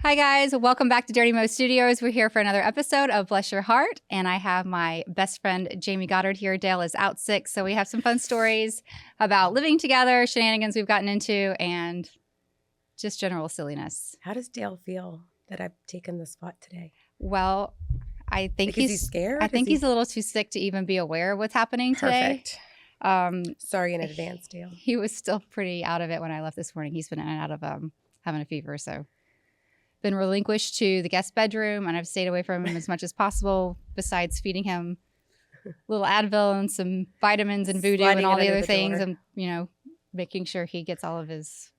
Hi, guys. Welcome back to Dirty Mo Studios. We're here for another episode of Bless Your Heart. And I have my best friend, Jamie Goddard, here. Dale is out sick. So we have some fun stories about living together, shenanigans we've gotten into, and just general silliness. How does Dale feel that I've taken the spot today? Well, I think he's scared. I think he's a little too sick to even be aware of what's happening today. Perfect. Sorry in advance, Dale. He was still pretty out of it when I left this morning. He's been in and out of having a fever, so been relinquished to the guest bedroom, and I've stayed away from him as much as possible. Besides feeding him little Advil and some vitamins and voodoo and all the other things, and making sure he gets all of his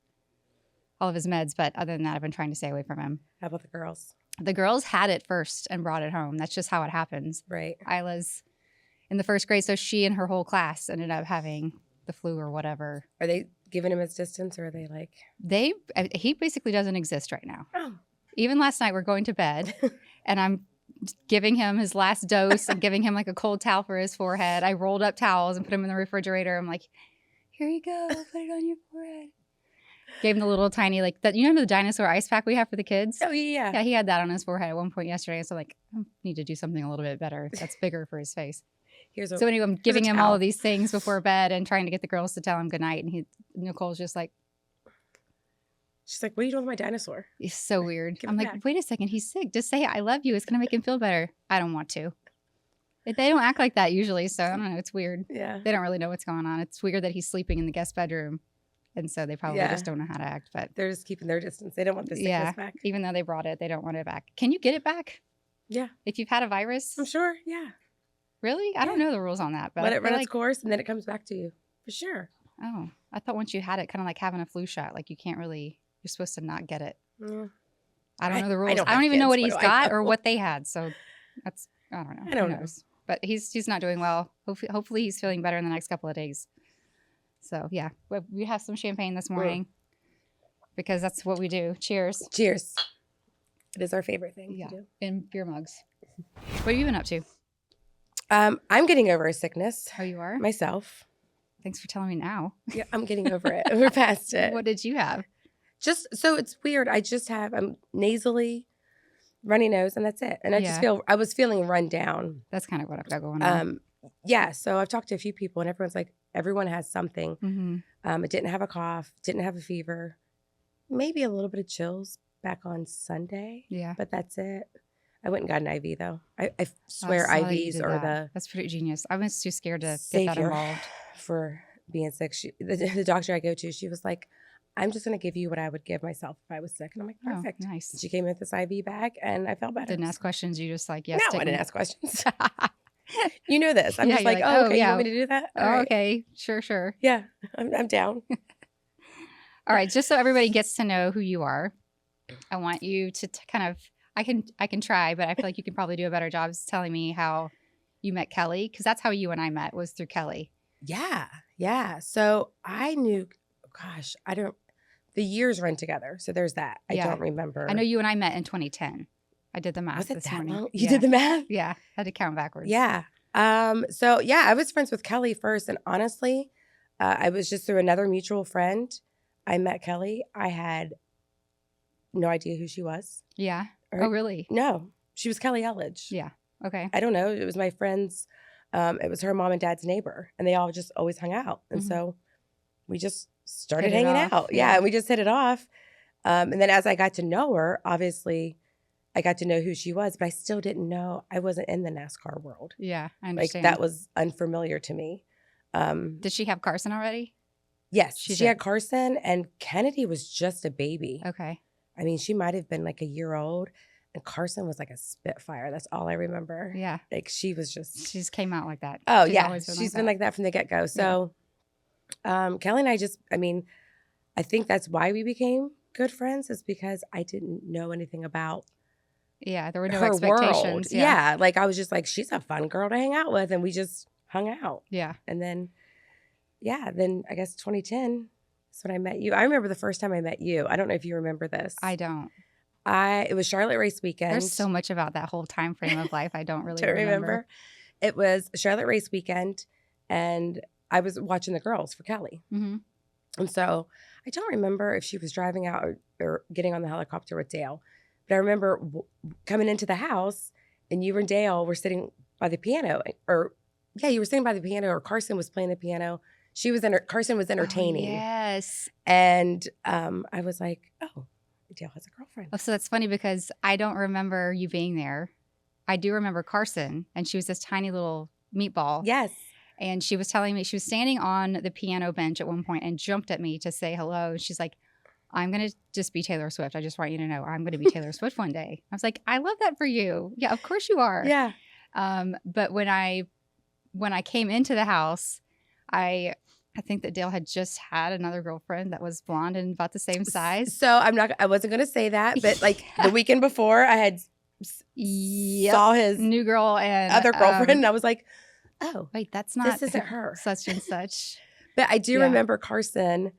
meds. But other than that, I've been trying to stay away from him. How about the girls? The girls had it first and brought it home. That's just how it happens. Right. Isla's in the first grade, so she and her whole class ended up having the flu or whatever. Are they giving him his distance, or are they like? He basically doesn't exist right now. Oh. Even last night, we're going to bed, and I'm giving him his last dose and giving him like a cold towel for his forehead. I rolled up towels and put them in the refrigerator. I'm like, here you go. Put it on your forehead. Gave him the little tiny, like, that. You know the dinosaur ice pack we have for the kids? Oh, yeah. Yeah, he had that on his forehead at one point yesterday. So, like, I need to do something a little bit better. That's bigger for his face. So anyway, I'm giving him all of these things before bed and trying to get the girls to tell him goodnight. And Nicole's just like, she's like, what are you doing with my dinosaur? He's so weird. I'm like, wait a second. He's sick. Just say, I love you. It's going to make him feel better. I don't want to. They don't act like that usually. So I don't know. It's weird. Yeah. They don't really know what's going on. It's weird that he's sleeping in the guest bedroom. And so they probably just don't know how to act. But they're just keeping their distance. They don't want the sickness back. Even though they brought it, they don't want it back. Can you get it back? Yeah. If you've had a virus? I'm sure. Yeah. Really? I don't know the rules on that. But let it run its course, and then it comes back to you. For sure. Oh. I thought once you had it, kind of like having a flu shot. Like you can't really... You're supposed to not get it. Yeah. I don't know the rules. I don't even know what he's got or what they had. So that's, I don't know. I don't know. But he's not doing well. Hopefully he's feeling better in the next couple of days. So yeah, we have some champagne this morning because that's what we do. Cheers. Cheers. It is our favorite thing to do. In beer mugs. What have you been up to? I'm getting over a sickness. Oh, you are? Myself. Thanks for telling me now. Yeah, I'm getting over it. We're past it. What did you have? So it's weird. I'm nasally, runny nose, and that's it. And I was feeling run down. That's kind of what I've got going on. Yeah. So I've talked to a few people, and everyone's like, everyone has something. Mm-hmm. It didn't have a cough, didn't have a fever, maybe a little bit of chills back on Sunday. Yeah. But that's it. I went and got an IV though. I swear IVs are that's pretty genius. I was too scared to get that involved for being sick. The doctor I go to, she was like, I'm just going to give you what I would give myself if I was sick. And I'm like, perfect. Oh, nice. She came in with this IV bag and I felt better. Didn't ask questions. You just like, yes. No, I didn't ask questions. You know this. I'm just like, oh, okay, you want me to do that? All right. Okay. Sure. Yeah, I'm down. All right. Just so everybody gets to know who you are, I want you to kind of, I can try, but I feel like you can probably do a better job of telling me how you met Kelley, because that's how you and I met, was through Kelley. Yeah. So I knew, gosh, the years run together. So there's that. I don't remember. I know you and I met in 2010. I did the math was it this that morning. Long? You did the math? Yeah. I had to count backwards. Yeah. So yeah, I was friends with Kelley first. And honestly, I was just through another mutual friend. I met Kelley. I had no idea who she was. Yeah. Oh, really? No. She was Kelley Elledge. Yeah. Okay. I don't know. It was my friend's, it was her mom and dad's neighbor. And they all just always hung out. And so we just started hanging out. Yeah. And we just hit it off. And then as I got to know her, obviously I got to know who she was, but I still didn't know. I wasn't in the NASCAR world. Yeah, I understand. Like that was unfamiliar to me. Did she have Carson already? Yes, she had Carson, and Kennedy was just a baby. Okay. I mean, she might have been like a year old, and Carson was like a Spitfire. That's all I remember. Yeah. Like she was just. She just came out like that. Oh, yeah. She's been like that from the get-go. So Kelley and I think that's why we became good friends, is because I didn't know anything about there were no her expectations. World. Yeah. Like I was just like, she's a fun girl to hang out with. And we just hung out. Yeah. And then, then I guess 2010 is when I met you. I remember the first time I met you. I don't know if you remember this. I don't. It was Charlotte race weekend. There's so much about that whole time frame of life I don't really remember. It was Charlotte race weekend, and I was watching the girls for Kelley. Mm-hmm. And so I don't remember if she was driving out or getting on the helicopter with Dale. But I remember coming into the house, and you and Dale were sitting by the piano, you were sitting by the piano, or Carson was playing the piano. Carson was entertaining. Oh, yes. And I was like, oh, Dale has a girlfriend. Oh, so that's funny because I don't remember you being there. I do remember Carson, and she was this tiny little meatball. Yes. And she was telling me, she was standing on the piano bench at one point and jumped at me to say hello. She's like, I'm going to just be Taylor Swift. I just want you to know I'm going to be Taylor Swift one day. I was like, I love that for you. Yeah, of course you are. Yeah. But when I came into the house, I think that Dale had just had another girlfriend that was blonde and about the same size. So I wasn't going to say that, but like the weekend before I had saw his new girl and other girlfriend, and I was like, oh, wait, that's not, this isn't her. Such and such. But I do remember Carson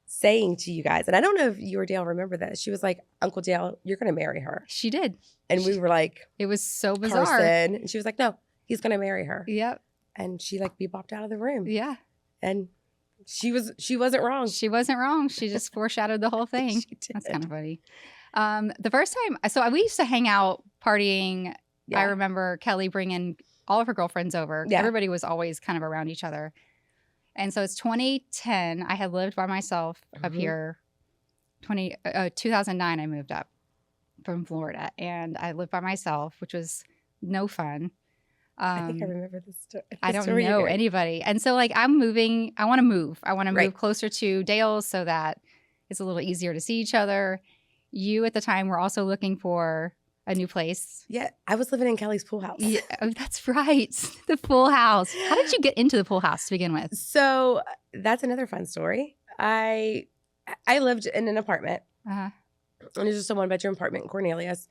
saying to you guys, and I don't know if you or Dale remember this. She was like, Uncle Dale, you're going to marry her. She did. And we were like, it was so bizarre. Carson. And she was like, no, he's going to marry her. Yep. And she like bebopped out of the room. Yeah. And she wasn't wrong. She wasn't wrong. She just foreshadowed the whole thing. She did. That's kind of funny. The first time, so we used to hang out partying. Yeah. I remember Kelley bringing all of her girlfriends over. Yeah. Everybody was always kind of around each other. And so it's 2010. I had lived by myself up here. 2009, I moved up from Florida. And I lived by myself, which was no fun. I think I remember this story. I don't know anybody. And so like I'm moving. I want to move. I want to move closer to Dale's so that it's a little easier to see each other. You at the time were also looking for a new place. Yeah, I was living in Kelley's pool house. Yeah, oh, that's right. The pool house. How did you get into the pool house to begin with? So that's another fun story. I lived in an apartment. Uh-huh. And it was just a 1-bedroom apartment in Cornelius.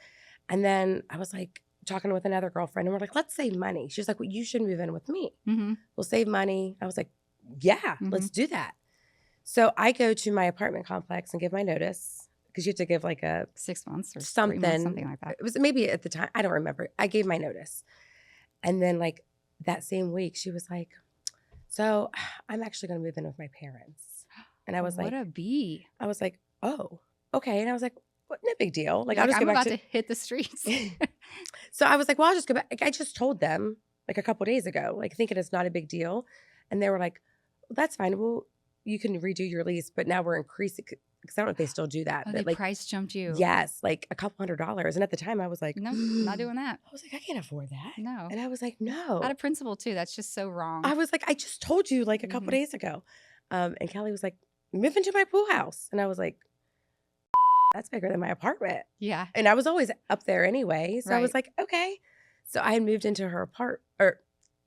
And then I was like talking with another girlfriend, and we're like, let's save money. She was like, well, you should move in with me. Mm-hmm. We'll save money. I was like, yeah, let's do that. So I go to my apartment complex and give my notice, because you have to give like a 6 months or something, 3 months, something like that. It was maybe at the time, I don't remember. I gave my notice. And then like that same week, she was like, so I'm actually going to move in with my parents. And I was like, what a bee. I was like, oh, okay. And I was like, what, no big deal. Like, I'll just I'm go back about to hit the streets. So I was like, well, I'll just go back. Like, I just told them like a couple days ago, like thinking it's not a big deal. And they were like, well, that's fine. Well, you can redo your lease, but now we're increasing, because I don't know if they still do that. Oh, but they like price jumped you. Yes, like a couple $100s. And at the time I was like, no, not doing that. I was like, I can't afford that. No. And I was like, no. Out of principle too. That's just so wrong. I was like, I just told you like a couple days ago. And Kelley was like, move into my pool house. And I was like, that's bigger than my apartment. Yeah. And I was always up there anyway. So I was like, okay. So I had moved into her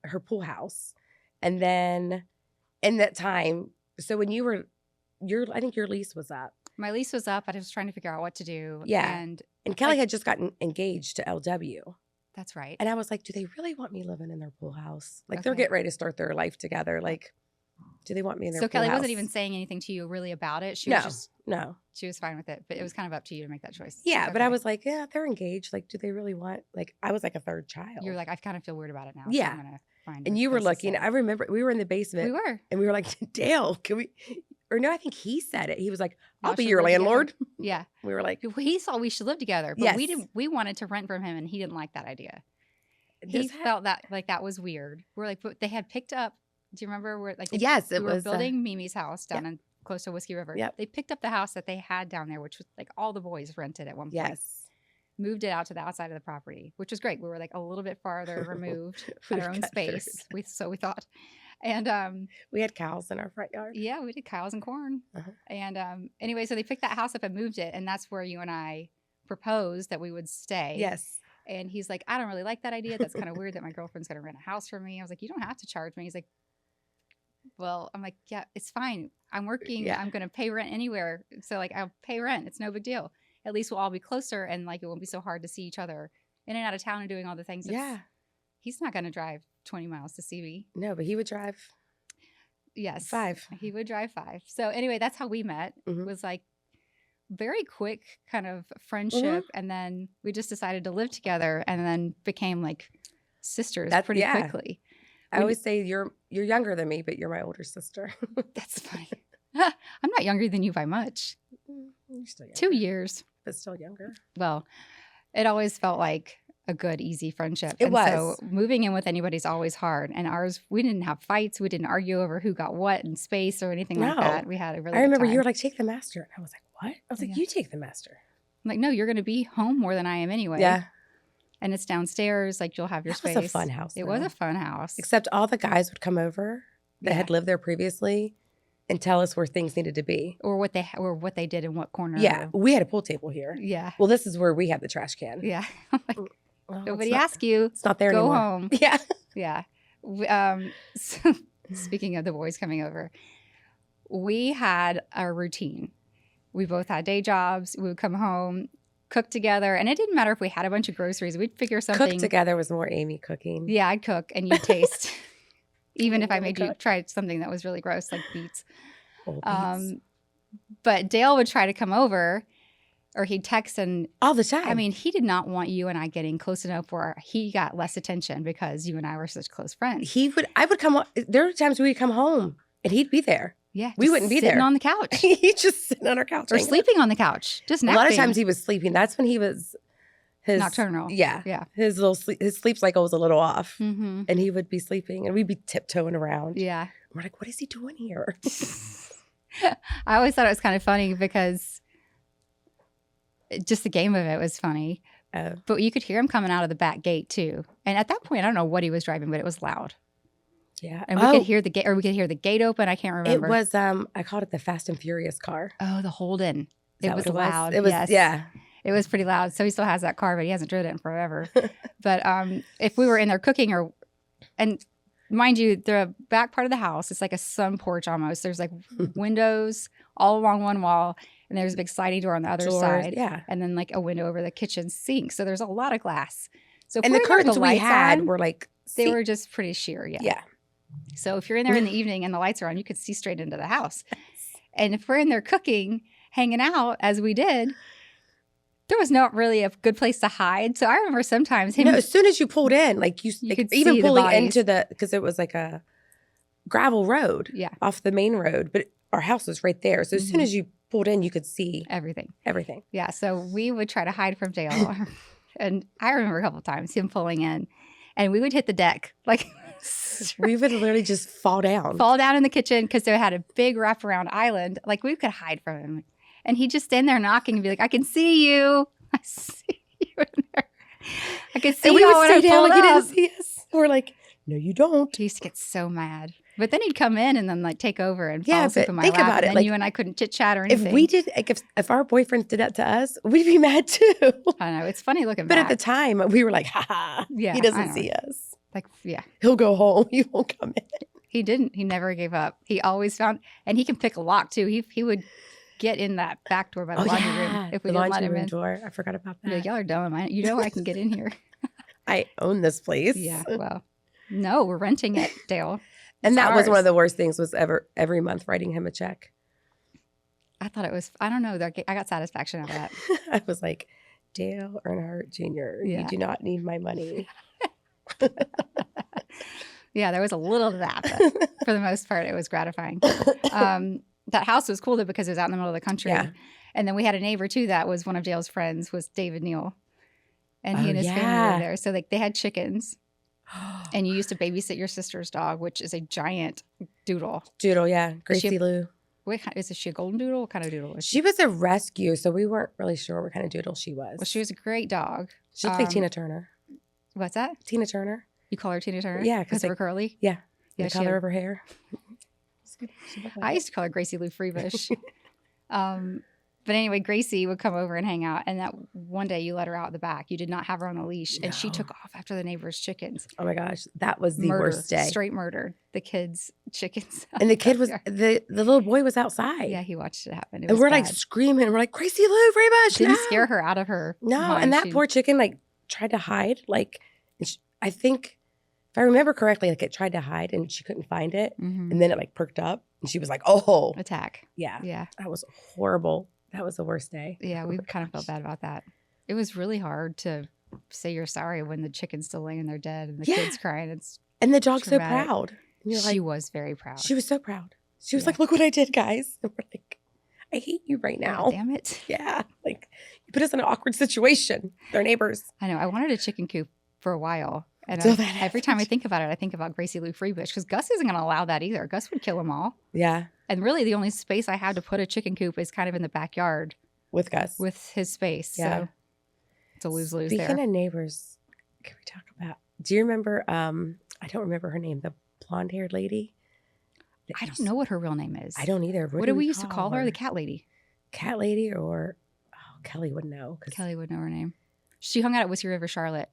her pool house. And then in that time, so when you were, I think your lease was up. My lease was up. I was trying to figure out what to do. Yeah. And Kelley had just gotten engaged to LW. That's right. And I was like, do they really want me living in their pool house? Like they're getting ready to start their life together. Like, do they want me in their pool house? So Kelley wasn't even saying anything to you really about it. She was just, she was fine with it. But it was kind of up to you to make that choice. Yeah. But I was like, yeah, they're engaged. Like, do they really want, like, I was like a third child. You're like, I kind of feel weird about it now. Yeah. So I'm gonna find and you were looking, I remember we were in the basement. We were. And we were like, Dale, can we, or no, I think he said it. He was like, I'll be your landlord. Yeah. We were like, he thought we should live together. But we wanted to rent from him, and he didn't like that idea. He felt that like that was weird. We're like, but they had picked up. Do you remember where like it was was building Mimi's house down in close to Whiskey River. Yep. They picked up the house that they had down there, which was like all the boys rented at one point. Yes. Moved it out to the outside of the property, which was great. We were like a little bit farther removed, had our own space. We thought. And we had cows in our front yard. Yeah, we did cows and corn. And anyway, so they picked that house up and moved it, and that's where you and I proposed that we would stay. Yes. And he's like, I don't really like that idea. That's kind of weird that my girlfriend's going to rent a house for me. I was like, you don't have to charge me. He's like, well, I'm like, yeah, it's fine. I'm working. Yeah. I'm going to pay rent anywhere. So like, I'll pay rent. It's no big deal. At least we'll all be closer, and like, it won't be so hard to see each other in and out of town and doing all the things. Yeah. He's not going to drive 20 miles to see me. No, but he would drive. Yes. 5. He would drive 5. So anyway, that's how we met. It was like very quick kind of friendship. And then we just decided to live together, and then became like sisters pretty quickly. I always say you're younger than me, but you're my older sister. That's funny. I'm not younger than you by much. You're still younger. 2 years. but still younger. Well, it always felt like a good, easy friendship. It was. So moving in with anybody's always hard. And ours, we didn't have fights. We didn't argue over who got what in space or anything like that. We had a really I remember good time. you were like, take the master. And I was like, what? I was like, Yeah. you take the master. I'm like, no, you're going to be home more than I am anyway. Yeah. And it's downstairs. Like, you'll have your space. It was a fun house. It was a fun house. Except all the guys would come over that had lived there previously and tell us where things needed to be. Or what they did in what corner. Yeah. We had a pool table here. Yeah. Well, this is where we had the trash can. Yeah. Well, nobody asked you. It's not there Go anymore. home. Yeah. Yeah. So, speaking of the boys coming over, we had a routine. We both had day jobs. We would come home, cook together. And it didn't matter if we had a bunch of groceries. We'd figure something. Cook together was more Amy cooking. Yeah, I'd cook and you'd taste. Even if I made you try something that was really gross, like beets. Old beets. But Dale would try to come over, or he'd text, and all the time. I mean, he did not want you and I getting close enough where he got less attention because you and I were such close friends. I would come. There were times we'd come home and he'd be there. Yeah, we wouldn't be there. Sitting on the couch. He'd just sitting on our couch or sleeping on the couch. Just napping. A lot of times he was sleeping. That's when he was nocturnal. Yeah, yeah. His sleep cycle was a little off, and he would be sleeping, and we'd be tiptoeing around. Yeah, we're like, what is he doing here? I always thought it was kind of funny because just the game of it was funny. But you could hear him coming out of the back gate too. And at that point, I don't know what he was driving, but it was loud. Yeah. And we could hear the gate, or we could hear the gate open. I can't remember. It was, I called it the Fast and Furious car. Oh, the Holden. It was loud. It was, yes. Yeah. It was pretty loud. So he still has that car, but he hasn't driven it in forever. But if we were in there cooking and mind you, the back part of the house, it's like a sun porch almost. There's like windows all along one wall, and there's a big sliding door on the other side. Yeah. And then like a window over the kitchen sink. So there's a lot of glass. So and the curtains we had were like, they were just pretty sheer. Yeah. Yeah. So if you're in there in the evening and the lights are on, you could see straight into the house. And if we're in there cooking, hanging out as we did, there was not really a good place to hide. So I remember sometimes him. No, as soon as you pulled in, like you could even pulling into because it was like a gravel road off the main road, but our house was right there. So as soon as you pulled in, you could see everything. Yeah. So we would try to hide from Dale. And I remember a couple of times him pulling in, and we would hit the deck. Like we would literally just fall down in the kitchen because they had a big wraparound island. Like we could hide from him. And he'd just stand there knocking and be like, I can see you. I see you in there. I can see you when I pulled up. He didn't see us. We're like, no, you don't. He used to get so mad. But then he'd come in and then like take over and fall asleep in my lap. About it. And then like, you and I couldn't chit chat or anything. If we did, like if our boyfriends did that to us, we'd be mad too. I know. It's funny looking back. But at the time, we were like, ha ha. Yeah, he doesn't see us. Like, yeah. He'll go home. He won't come in. He didn't. He never gave up. He always found, and he can pick a lock too. He would get in that back door by the laundry room if we didn't let him in. Door. I forgot about that. Yeah, y'all are dumb. You know I can get in here. I own this place. Yeah, well, no, we're renting it, Dale. And that was one of the worst things was every month writing him a check. I thought it was, I don't know. I got satisfaction out of that. I was like, Dale Earnhardt Jr., you do not need my money. Yeah, there was a little of that, but for the most part, it was gratifying. That house was cool though because it was out in the middle of the country. Yeah. And then we had a neighbor too that was one of Dale's friends, was David Neal. And he and his family were there. So like they had chickens. And you used to babysit your sister's dog, which is a giant doodle. Doodle, yeah. Gracie Lou. Wait, is she a golden doodle? What kind of doodle was she? She was a rescue, so we weren't really sure what kind of doodle she was. Well, she was a great dog. She looked like Tina Turner. What's that? Tina Turner. You call her Tina Turner? Yeah. Because of her curly? Yeah. The color of her hair. I used to call her Gracie Lou Freebush. But anyway, Gracie would come over and hang out. And that one day you let her out the back. You did not have her on a leash. No. And she took off after the neighbor's chickens. Oh my gosh. That was the worst day. Straight murdered the kids' chickens. And the kid was, the little boy was outside. Yeah, he watched it happen. And we're like screaming. We're like, Gracie Lou Freebush. Didn't scare her out of her. No. mind. And that poor chicken like tried to hide. Like, I think, if I remember correctly, like it tried to hide and she couldn't find it. Mm-hmm. And then it like perked up and she was like, oh. Attack. Yeah. Yeah. That was horrible. That was the worst day. Yeah, we kind of felt bad about that. It was really hard to say you're sorry when the chicken's still laying there dead and the kid's crying. And the dog's so proud. She was very proud. She was so proud. She was like, look what I did, guys. And we're like, I hate you right now. God damn it. Yeah. Like, you put us in an awkward situation. They're neighbors. I know. I wanted a chicken coop for a while. And Until that every time I happened. think about it, I think about Gracie Lou Freebush because Gus isn't going to allow that either. Gus would kill them all. Yeah. And really, the only space I have to put a chicken coop is kind of in the backyard With Gus. with his space. Yeah. So it's a lose-lose there. Speaking of neighbors, can we talk about, do you remember, I don't remember her name, the blonde-haired lady? I don't know what her real name is. I don't either. What did we used to call her? The cat lady. Cat lady or, Kelly would know. Kelly would know her name. She hung out at Whiskey River Charlotte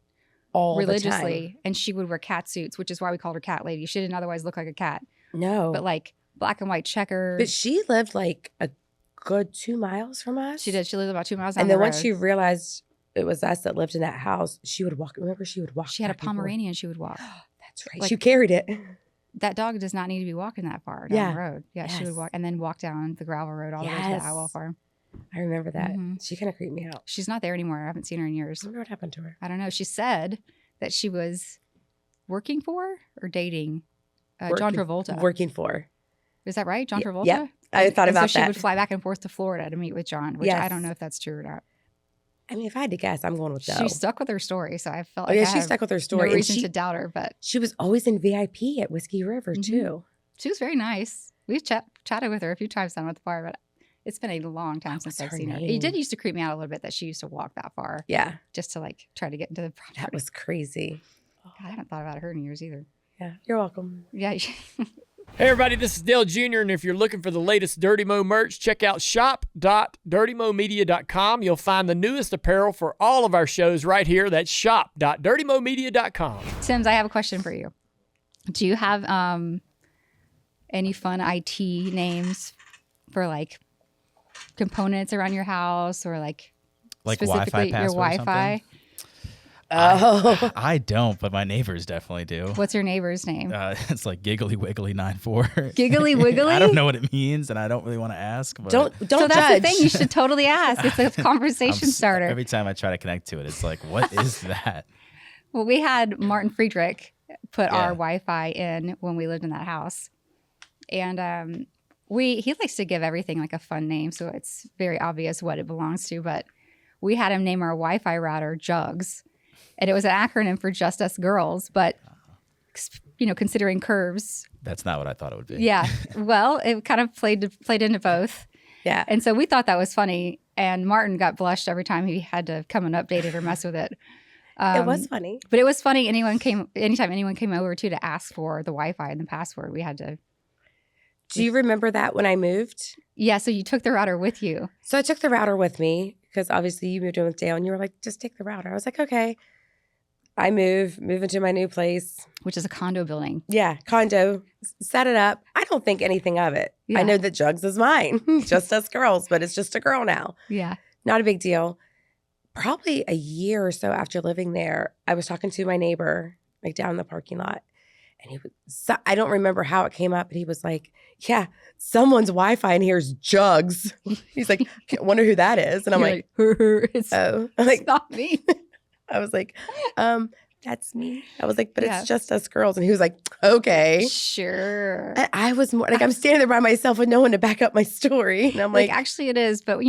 All religiously, and she would wear cat suits, which is why we called her Cat Lady. She didn't otherwise look like a cat. No. But like black and white checkers. But she lived like a good 2 miles from us. She did. She lived about 2 miles down And the then road. once she realized it was us that lived in that house, she would walk. Remember, she would walk. She had a back and forth. Pomeranian she would walk. That's right. Like- She carried it. That dog does not need to be walking that far down Yeah. the road. Yeah, she would Yes. walk and then walk down the gravel road all the way to the Yes. Owl Farm. I remember that. Mhm. She kind of creeped me out. She's not there anymore. I haven't seen her in years. I wonder what happened to her. I don't know. She said that she was working for or dating John Travolta. Working for. Is that right? John Yeah, Travolta? yep. I thought And about so she that. would fly back and forth to Florida to meet with John, which I Yes. don't know if that's true or not. I mean, if I had to guess, I'm going with no. She stuck with her story, so I felt Oh like yeah, I she have stuck with her no story, and reason to doubt her. But she was always in VIP at Whiskey River Mhm. too. she was very nice. We've chatted with her a few times down at the bar, but it's been a long time What since was I've her seen her. name? It did used to creep me out a little bit that she used to walk that far Yeah, just to like try to get into the property. that was crazy. God, I haven't thought about her in years either. Yeah, you're welcome. Yeah. Hey everybody, this is Dale Jr. and if you're looking for the latest Dirty Mo merch, check out shop.dirtymomedia.com. You'll find the newest apparel for all of our shows right here. That's shop.dirtymomedia.com. Sims, I have a question for you. Do you have any fun IT names for like components around your house or like specifically Wi-Fi your password or Wi-Fi? something? Oh, I don't, but my neighbors definitely do. What's your neighbor's name? It's like Giggly Wiggly 94. Giggly Wiggly? I don't know what it means, and I don't really want to ask. But don't So judge. that's the thing. You should totally ask. It's a conversation starter. Every time I try to connect to it, it's like, what is that? Well, we had Martin Friedrich put our Yeah. Wi-Fi in when we lived in that house, and he likes to give everything like a fun name, so it's very obvious what it belongs to. But we had him name our Wi-Fi router Jugs, and it was an acronym for Just Us Girls. But considering curves, That's not what I thought it would be. yeah, well, it kind of played into both, Yeah. and so we thought that was funny. And Martin got blushed every time he had to come and update it or mess with it. It was funny. But it was funny. Anytime anyone came over to ask for the Wi-Fi and the password, we had to. Do you remember that when I moved? Yeah. So you took the router with you. So I took the router with me because obviously you moved in with Dale and you were like, just take the router. I was like, okay. I move into my new place. Which is a condo building. Yeah, condo, set it up. I don't think anything of it. Yeah. I know that Jugs is mine, just us girls, but it's just a girl now. Yeah. Not a big deal. Probably a year or so after living there, I was talking to my neighbor, like down in the parking lot. And I don't remember how it came up, but he was like, yeah, someone's Wi-Fi in here is Jugs. He's like, I wonder who that is. And I'm You're like, it's, oh. I'm it's like, not me. I was like, that's me. I was like, but Yeah. it's just us girls. And he was like, okay. Sure. And I was more like, I'm standing there by myself with no one to back up my story. And I'm Like, like, actually, it is. But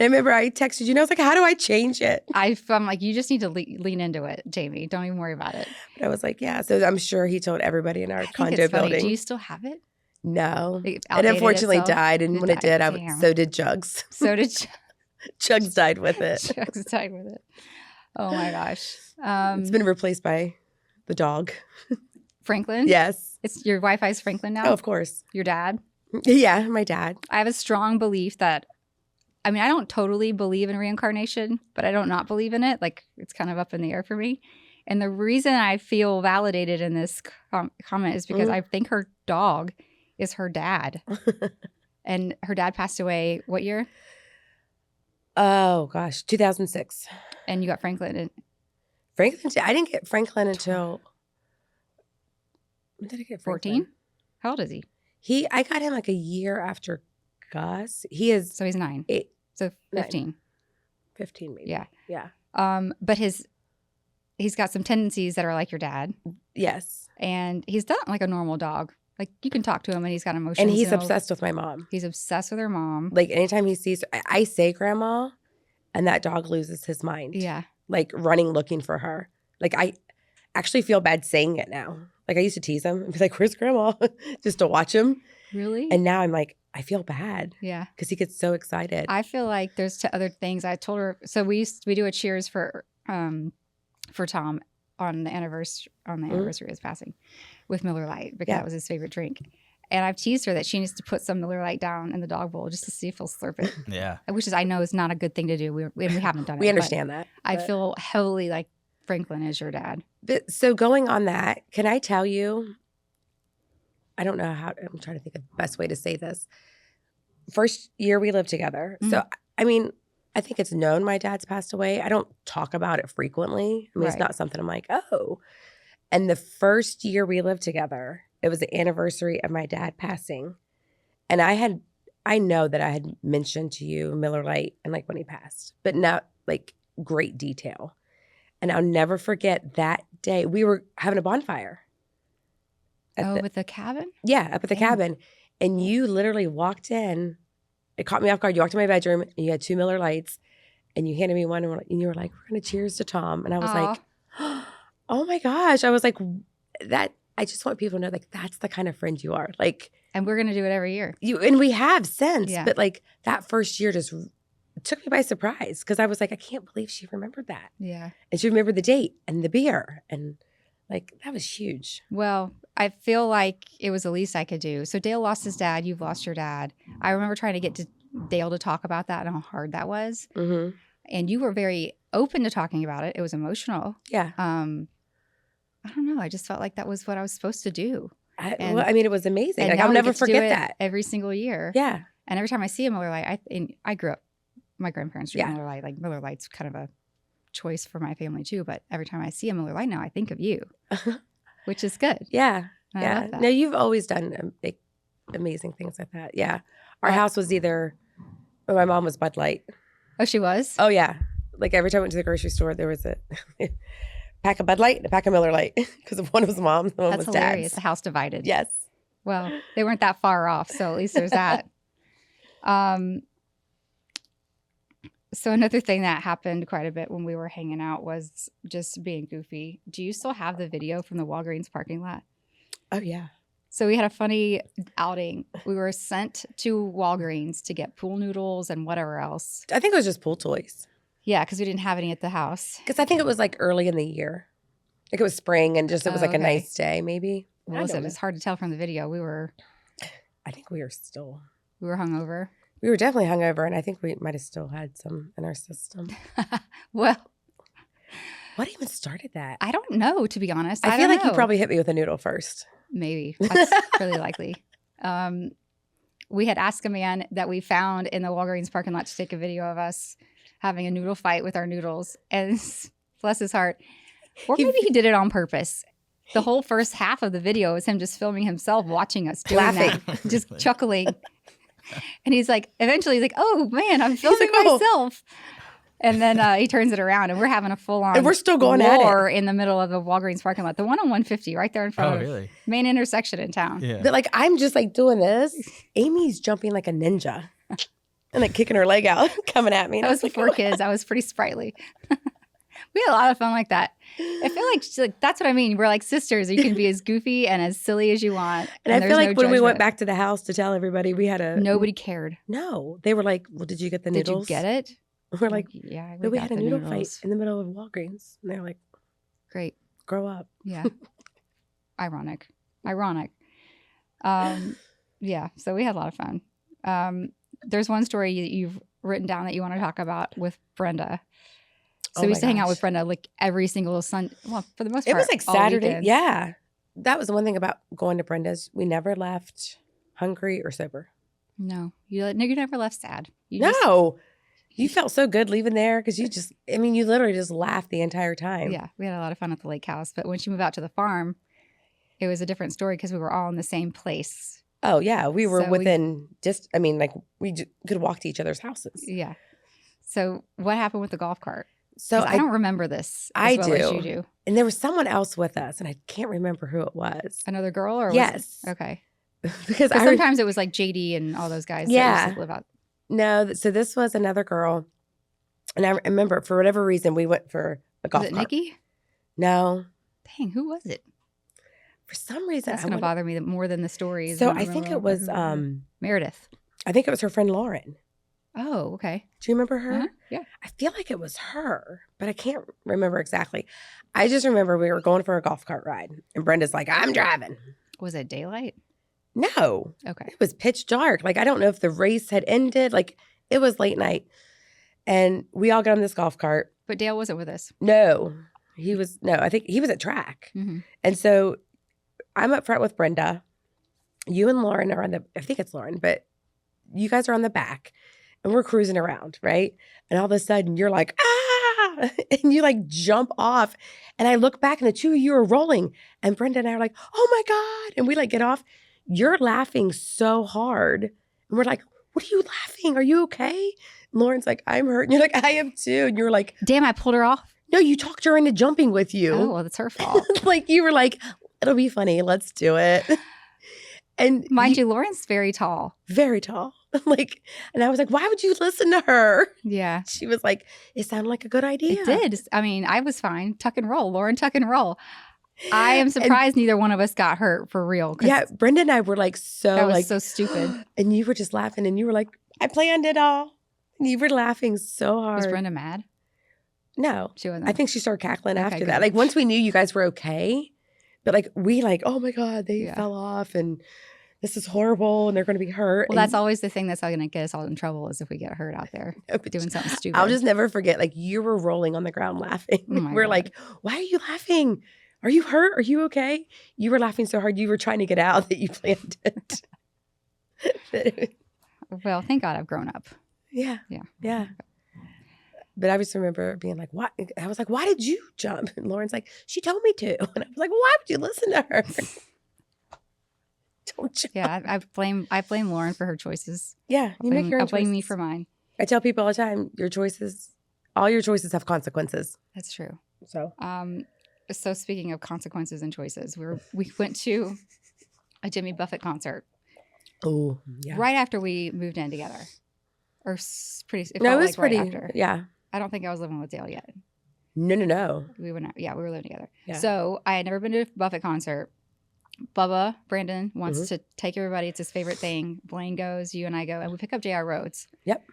I remember I texted you and I was like, how do I change it? I'm like, you just need to lean into it, Jamie. Don't even worry about it. But I was like, yeah. So I'm sure he told everybody in our I think condo it's funny. building. Do you still have it? No. It It outdated unfortunately itself? died. And It when it died. did, Damn. so did Jugs. So did Jugs died with it. Chuck's died with it. Oh my gosh. It's been replaced by the dog. Franklin? Yes. It's your Wi-Fi's Franklin now? Oh, of course. Your dad? Yeah, my dad. I have a strong belief that, I don't totally believe in reincarnation, but I don't not believe in it. Like, it's kind of up in the air for me. And the reason I feel validated in this comment is because I think her dog is her dad. And her dad passed away what year? Oh, gosh. 2006. And you got Franklin. Franklin, I didn't get Franklin until, when did I get Franklin? 14? How old is he? I got him like a year after Gus. He is So he's 9. 8, So 15. 15 maybe. Yeah. Yeah. But he's got some tendencies that are like your dad. Yes. And he's not like a normal dog. Like you can talk to him and he's got emotions. And he's obsessed with my mom. He's obsessed with her mom. Like anytime he sees, I say grandma, and that dog loses his mind. Yeah. Like running, looking for her. Like I actually feel bad saying it now. Like I used to tease him and be like, where's grandma? Just to watch him. Really? And now I'm like, I feel bad. Yeah. Because he gets so excited. I feel like there's other things. I told her, so we do a cheers for Tom on the anniversary of his passing with Miller Lite because that was his favorite drink. And I've teased her that she needs to put some Miller Lite down in the dog bowl just to see if he'll slurp it. Yeah. Which is, I know, is not a good thing to do. We haven't done it. We understand that. I feel heavily like Franklin is your dad. But, so going on that, can I tell you, I don't know how, I'm trying to think of the best way to say this. First year we lived together. So, I mean, I think it's known my dad's passed away. I don't talk about it frequently. I mean, it's not something I'm like, oh. And the first year we lived together, it was the anniversary of my dad passing. And I know that I had mentioned to you Miller Lite and like when he passed, but not like great detail. And I'll never forget that day. We were having a bonfire. With the cabin? Yeah, up at the cabin. And you literally walked in. It caught me off guard. You walked in my bedroom and you had 2 Miller Lights and you handed me one and you were like, we're going to cheers to Tom. And I was like, oh my gosh. I was like, that. I just want people to know, like, that's the kind of friend you are. Like, and we're going to do it every year. And we have since. Yeah. But like that first year just took me by surprise because I was like, I can't believe she remembered that. Yeah. And she remembered the date and the beer. And like, that was huge. Well, I feel like it was the least I could do. So Dale lost his dad. You've lost your dad. I remember trying to get to Dale to talk about that and how hard that was. Mm-hmm. And you were very open to talking about it. It was emotional. Yeah. I don't know. I just felt like that was what I was supposed to do. I mean, it was amazing. Like, I'll never forget that. Every single year. Yeah. And every time I see a Miller Lite, I grew up, my grandparents drank Miller Lite. Like Miller Lite's kind of a choice for my family too. But every time I see a Miller Lite now, I think of you, which is good. Yeah. I love that. No, you've always done amazing things like that. Yeah. Our house was my mom was Bud Light. Oh, she was? Oh, yeah. Like every time I went to the grocery store, there was a pack of Bud Light and a pack of Miller Light because one was mom's, the one was dad's. That's hilarious. The house divided. Yes. Well, they weren't that far off, so at least there's that. So another thing that happened quite a bit when we were hanging out was just being goofy. Do you still have the video from the Walgreens parking lot? Oh, yeah. So we had a funny outing. We were sent to Walgreens to get pool noodles and whatever else. I think it was just pool toys. Yeah, because we didn't have any at the house. Because I think it was like early in the year. Like it was spring and just it was like a nice day maybe. What was it? It was hard to tell from the video. I think we were hungover. We were definitely hungover, and I think we might have still had some in our system. Well. What even started that? I don't know, to be honest. I feel like you probably hit me with a noodle first. Maybe. That's really likely. We had asked a man that we found in the Walgreens parking lot to take a video of us having a noodle fight with our noodles. And bless his heart. Or maybe he did it on purpose. The whole first half of the video is him just filming himself watching us doing laughing, that, just chuckling. And he's like, eventually he's like, oh man, I'm filming myself. And then he turns it around and we're having a full on and we're still going at it in the middle of the Walgreens parking lot. The one on 150 right there in front of the main intersection in town. Yeah. But like, I'm just like doing this. Amy's jumping like a ninja and like kicking her leg out, coming at me. And that was before kids. I was pretty sprightly. We had a lot of fun like that. I feel like that's what I mean. We're like sisters. You can be as goofy and as silly as you want. And I feel like when we went back to the house to tell everybody, we had nobody cared. No. They were like, well, did you get the noodles? Did you get it? We're like, yeah, we had a noodle fight in the middle of Walgreens. And they're like, great. Grow up. Yeah. Ironic. Yeah. So we had a lot of fun. There's one story you've written down that you want to talk about with Brenda. So we used to hang out with Brenda like every single Sunday. Well, for the most part. It was like Saturday. Yeah. That was the one thing about going to Brenda's. We never left hungry or sober. No. You never left sad. You felt so good leaving there because you literally just laughed the entire time. Yeah. We had a lot of fun at the lake house. But when she moved out to the farm, it was a different story because we were all in the same place. Oh, yeah. We were within we could walk to each other's houses. Yeah. So what happened with the golf cart? So I don't remember this. I do. As you do. And there was someone else with us, and I can't remember who it was. Another girl? Or yes. Okay. because sometimes it was like JD and all those guys that used to live out. No, so this was another girl. And I remember for whatever reason, we went for a golf Was it cart. Nikki? No. Dang, who was it? For some reason. That's going to bother me more than the stories. So I think it was Meredith. I think it was her friend Lauren. Oh, okay. Do you remember her? Yeah. I feel like it was her, but I can't remember exactly. I just remember we were going for a golf cart ride, and Brenda's like, I'm driving. Was it daylight? No. Okay. It was pitch dark. Like, I don't know if the race had ended. Like, it was late night. And we all got on this golf cart. But Dale wasn't with us. No. I think he was at track. Mm-hmm. And so I'm up front with Brenda. You and Lauren are I think it's Lauren, but you guys are on the back. And we're cruising around, right? And all of a sudden, you're like, ah! And you like jump off. And I look back and the two of you are rolling. And Brenda and I are like, oh my God. And we like get off. You're laughing so hard. And we're like, what are you laughing? Are you okay? And Lauren's like, I'm hurt. And you're like, I am too. And you're like, damn, I pulled her off. No, you talked her into jumping with you. Oh, well, that's her fault. Like you were like, it'll be funny. Let's do it. And mind you, Lauren's very tall. Very tall. Like, and I was like, why would you listen to her? Yeah. She was like, it sounded like a good idea. It did. I mean, I was fine. Tuck and roll. Lauren, tuck and roll. I am surprised neither one of us got hurt for real. Yeah, Brenda and I were like that was so stupid. And you were just laughing and you were like, I planned it all. And you were laughing so hard. Was Brenda mad? No. She wasn't. I think she started cackling after good. that. Like once we knew you guys were okay, but like we like, oh my God, they fell off and this is horrible and they're going to be hurt. Well, that's always the thing that's going to get us all in trouble is if we get hurt out there doing something stupid. I'll just never forget, like you were rolling on the ground laughing. Oh we're like, why are you laughing? Are you hurt? Are you okay? You were laughing so hard you were trying to get out that you planned it. Well, thank God I've grown up. Yeah. Yeah. Yeah. But I just remember being like, what? I was like, why did you jump? And Lauren's like, she told me to. And I was like, why would you listen to her? Don't jump. Yeah, I blame Lauren for her choices. Yeah, you make your own I blame choices. me for mine. I tell people all the time, all your choices have consequences. That's true. So speaking of consequences and choices, we went to a Jimmy Buffett concert. Oh, yeah. Right after we moved in together. Or it was pretty. Right after. Yeah. I don't think I was living with Dale yet. No. We were living together. Yeah. So I had never been to a Buffett concert. Bubba, Brandon, wants to take everybody. It's his favorite thing. Blaine goes, you and I go, and we pick up J.R. Rhodes. Yep.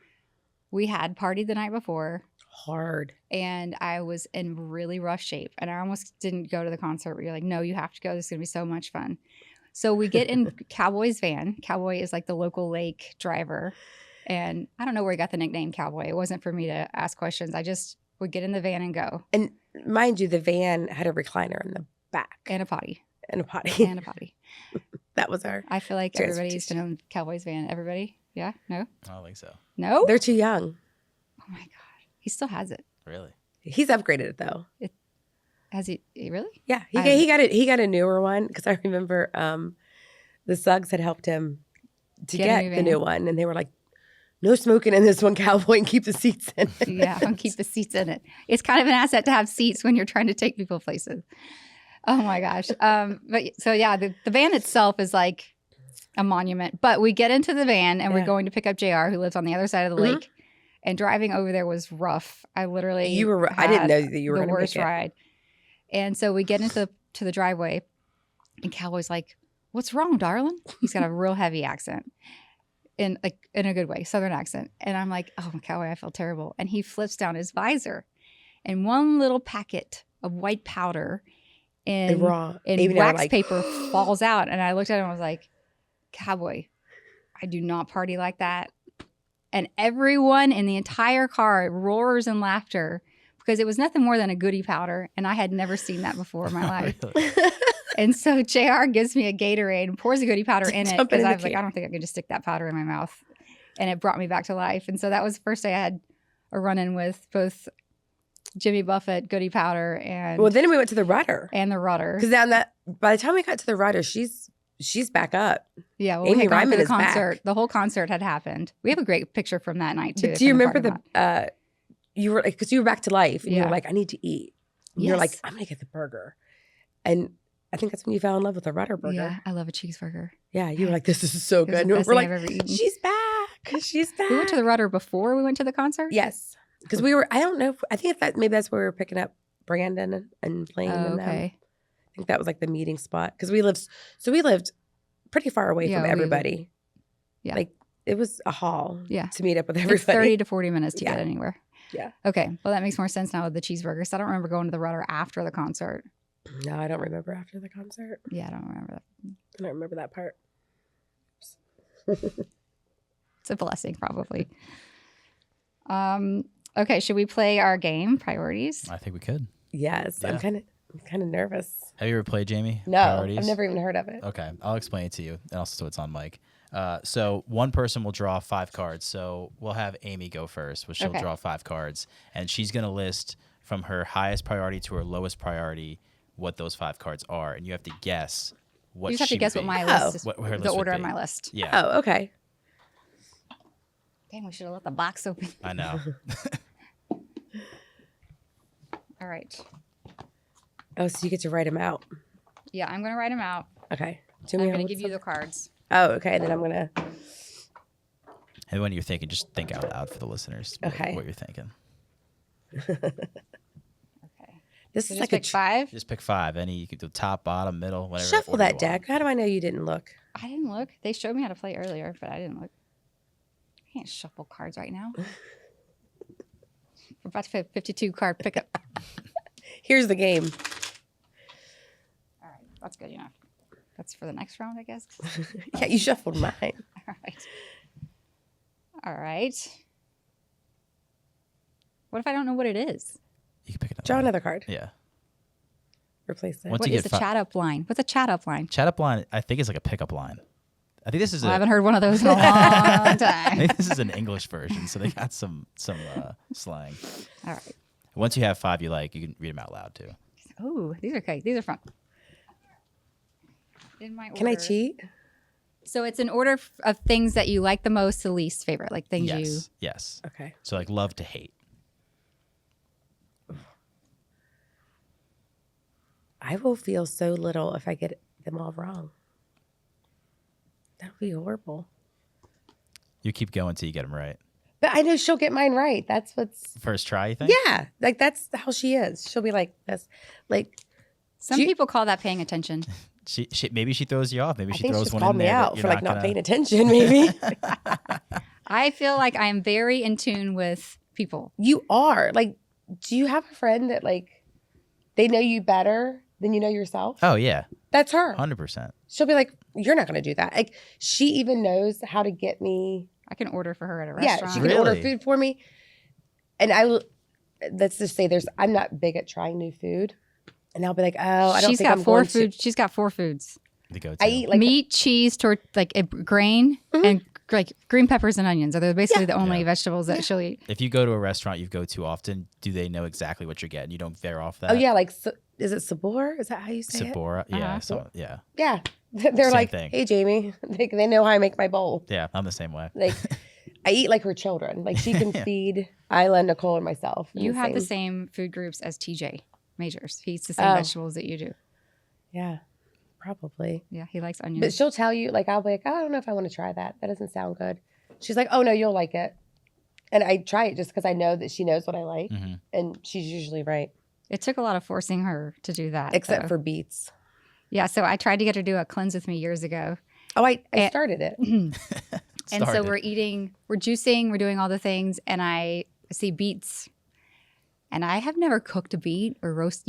We had partied the night before. Hard. And I was in really rough shape. And I almost didn't go to the concert. But you're like, no, you have to go. This is going to be so much fun. So we get in Cowboy's van. Cowboy is like the local lake driver. And I don't know where he got the nickname Cowboy. It wasn't for me to ask questions. I just would get in the van and go. And mind you, the van had a recliner in the back. And a potty. And a potty. And a potty. That was our I feel like everybody used to know Cowboy's van. Everybody? Yeah? No? I don't think so. No? They're too young. Oh my God. He still has it. Really? He's upgraded it though. Has he really? Yeah. He got a newer one because I remember the Suggs had helped him to get the new one. And they were like, no smoking in this one, Cowboy, and keep the seats in it. Yeah, and keep the seats in it. It's kind of an asset to have seats when you're trying to take people places. Oh my gosh. The van itself is like a monument. But we get into the van and we're going to pick up JR, who lives on the other side of the lake. And driving over there was rough. I literally I didn't know that you were the going to worst make it. ride. And so we get into the driveway, and Cowboy's like, "What's wrong, darling?" He's got a real heavy accent. In a good way, Southern accent. And I'm like, oh, Cowboy, I feel terrible. And he flips down his visor, and one little packet of white powder and wax paper falls out. And I looked at him and was like, Cowboy, I do not party like that. And everyone in the entire car roars in laughter because it was nothing more than a goodie powder. And I had never seen that before in my life. Really? And so JR gives me a Gatorade and pours a goodie powder in it because I was like, I don't think I can just stick that powder in my mouth. And it brought me back to life. And so that was the first day I had a run-in with both Jimmy Buffett, goodie powder, and well, then we went to the rudder. And the rudder. Because by the time we got to the rudder, she's back up. Yeah, well, Amy we had gone to the is concert. back. The whole concert had happened. We have a great picture from that night too. But do you remember you were like, because you were back to life, and you were like, I need to eat. And you're like, I'm gonna get the burger, and I think that's when you fell in love with the Rudder burger. Yeah, I love a cheeseburger. Yeah, you were like, this is so It was good. the And best we're thing like, I've ever eaten. she's back. She's back. We went to the Rudder before we went to the concert. Yes. Because we were, I don't know, I think maybe that's where we were picking up Brandon and playing Oh, in them. okay. I think that was like the meeting spot. Because we lived pretty far away Yeah, from everybody. Yeah. Like it was a haul Yeah. to meet up with It's everybody. 30 to 40 minutes to Yeah. get anywhere. Yeah. Okay. Well, that makes more sense now with the cheeseburgers. I don't remember going to the Rudder after the concert. No, I don't remember after the concert. Yeah, I don't remember that. I don't remember that part. It's a blessing, probably. Okay, should we play our game, Priorities? I think we could. Yes. Yeah. I'm kind of nervous. Have you ever played, Jamie? No, Priorities? I've never even heard of it. Okay, I'll explain it to you, and also so it's on mic. So one person will draw 5 cards. So we'll have Amy go first, which she'll Okay. draw 5 cards, and she's going to list from her highest priority to her lowest priority what those 5 cards are, and you have to guess what. You just have to she guess would what my be. list is, What her the list would order on be. my list. Yeah, Oh, okay. Dang, we should have let the box open. I know. All right. Oh, so you get to write them out. Yeah, I'm going to write them out. Okay. I'm going to give you the cards. Oh, okay. Then I'm going to. And when you're thinking, just think out loud for the listeners. Okay. What you're thinking. Okay. This So is just like pick 5. Just pick 5. Any you could do top, bottom, middle, whatever. Shuffle order that you want. deck. How do I know you didn't look? I didn't look. They showed me how to play earlier, but I didn't look. I can't shuffle cards right now. We're about to play a 52 card pickup. Here's the game. All right, that's good enough. That's for the next round, I guess. Yeah, you shuffled mine. All right. All right. What if I don't know what it is? You can pick another. Draw one. another card. Yeah. Replace it. Once What you is get the chat up line? What's a chat up line? Chat up line, I think it's like a pickup line. I think this is I haven't heard one of those in a long I time. think this is an English version, so they got some slang. All right. Once you have 5 you like, you can read them out loud too. Oh, these are okay. These are fun. In my order. Can I cheat? So it's an order of things that you like the most to least favorite, like things you. Yes. Yes. Okay. So like love to hate. I will feel so little if I get them all wrong. That would be horrible. You keep going till you get them right. But I know she'll get mine right. That's what's. First try, you think? Yeah. Like that's how she is. She'll be like this. Like, Some Do you- people call that paying attention. She maybe she throws you off. Maybe I she think she throws just one called in me there that out you're for like not gonna- paying attention, maybe. I feel like I am very in tune with people. You are. Like, do you have a friend that like they know you better than you know yourself? Oh yeah, That's her. 100%. She'll be like, you're not going to do that. Like, she even knows how to get me. I can order for her at a Yeah, restaurant. she can order Really? food for me. And I will, let's just say I'm not big at trying new food. And I'll be like, oh, I don't She's think got I'm 4 going food. to. She's got 4 foods. The go-to. I eat like, Meat, cheese, like a grain, Mhm. and like green peppers and onions. Are they basically Yeah. the only Yeah. vegetables that she'll eat? If you go to a restaurant you go to often, do they know exactly what you're getting? You don't veer off that. oh yeah, like, is it sabor? Is that how you say it? Sabora. Yeah. Uh-huh. So yeah. Yeah. They're Same like, thing. hey, Jamie, they know how I make my bowl. Yeah. I'm the same way. Like, I eat like her children. Like, she can Yeah. feed Isla, Nicole, and myself. in You have the same food groups as TJ Majors. He eats the same Oh. vegetables that you do. Yeah, probably. Yeah, he likes onions. But she'll tell you, like, I'll be like, oh, I don't know if I want to try that. That doesn't sound good. She's like, oh, no, you'll like it. And I try it just because I know that she knows what I like. hmm And she's usually right, It took a lot of forcing her to do that. except though. for beets. Yeah, so I tried to get her to do a cleanse with me years ago. Oh, I Eh. started it. And so Started. we're juicing, we're doing all the things, and I see beets. And I have never cooked a beet or roast,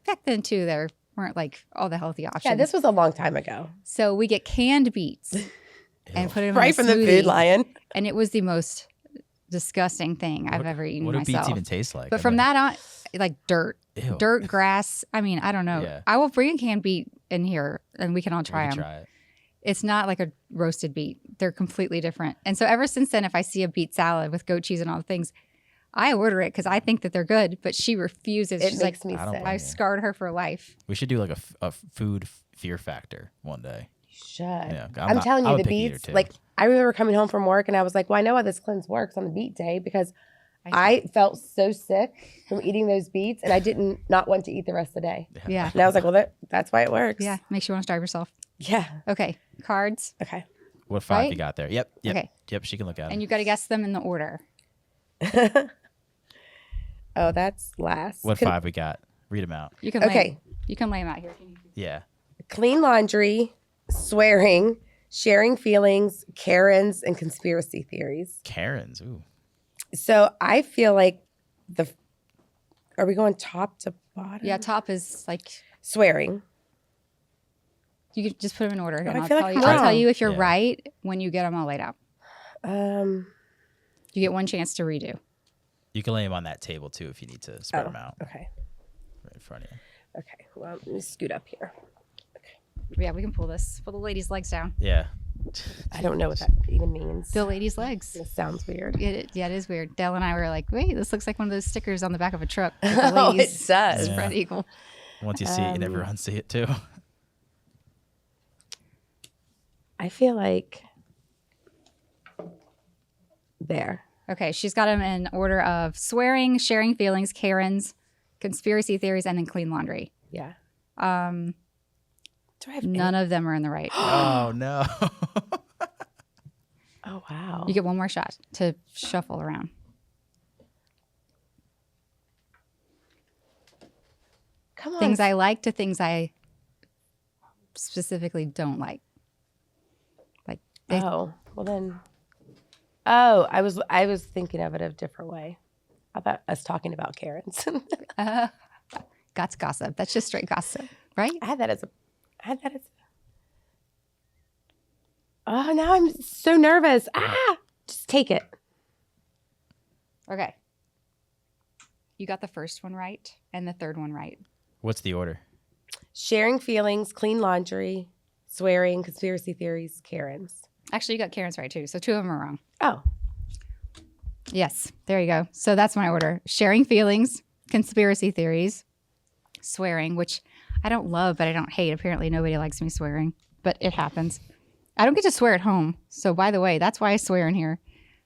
back then too, there weren't like all the healthy options. Yeah, this was a long time ago. So we get canned beets and put it in Right a from the smoothie, Food Lion. and it was the most disgusting thing I've What- ever eaten What do myself. beets even taste like? But from that on, like dirt, Ew. dirt, grass. I mean, I don't know. Yeah. I will bring a canned beet in here, and we can all We try can them. try it. It's not like a roasted beet. They're completely different. And so ever since then, if I see a beet salad with goat cheese and all the things, I order it because I think that they're good, but she refuses. It She's like, makes me I don't sick. blame I've scarred her for life. We should do like a food fear factor one day. Should. Yeah, I'm telling you, I'm a the picky eater, beets, too. like, I remember coming home from work and I was like, well, I know how this cleanse works on the beet day because I felt so sick from eating those beets, and I didn't not want to eat the rest of the day. Yeah. And I was like, well, that's why it works. Yeah. Makes you want to starve yourself. Yeah. Okay. Cards. Okay. What 5 Right? you got there? Yep. Okay. Yep. She can look at And them. you got to guess them in the order. Oh, that's last. What 5 we got? Read them out. You can lay, Okay. You can lay them out here if you need to. Yeah. Clean laundry, swearing, sharing feelings, Karens, and conspiracy theories. Karens. Ooh. So I feel like are we going top to bottom? Yeah. Top is like, Swearing. you could just put them in order. And I I'll feel tell like you, I'm I'll tell wrong. you if you're Yeah. right when you get them all laid out. Um. You get one chance to redo. You can lay them on that table too if you need to spread them out Okay. right in front of you. Okay. Well, let me scoot up here. Yeah, we can pull this. Pull the lady's legs down. Yeah. I don't know what that even means. The lady's legs. This sounds weird. Yeah, it is weird. Dell and I were like, wait, this looks like one of those stickers on the back of a truck. with the Oh, it ladies. does. Yeah. Spread eagle. Once you see it, you never unsee it too. I feel like there. Okay, she's got them in order of swearing, sharing feelings, Karens, conspiracy theories, and then clean laundry. Yeah. Do I have None of them are in the right. Oh no. Oh wow. You get one more shot to shuffle around. Come on. Things I like to things I specifically don't like. Like they, Oh well then. Oh, I was thinking of it a different way. I thought us talking about Karens. That's gossip. That's just straight gossip, right? I had that as. Oh, now I'm so nervous. Ah, just take it. Okay. You got the first one right and the third one right. What's the order? Sharing feelings, clean laundry, swearing, conspiracy theories, Karens. Actually, you got Karen's right too. So 2 of them are wrong. Oh, Yes, there you go. So that's my order. Sharing feelings, conspiracy theories, swearing, which I don't love, but I don't hate. Apparently, nobody likes me swearing, but it happens. I don't get to swear at home. So, by the way, that's why I swear in here.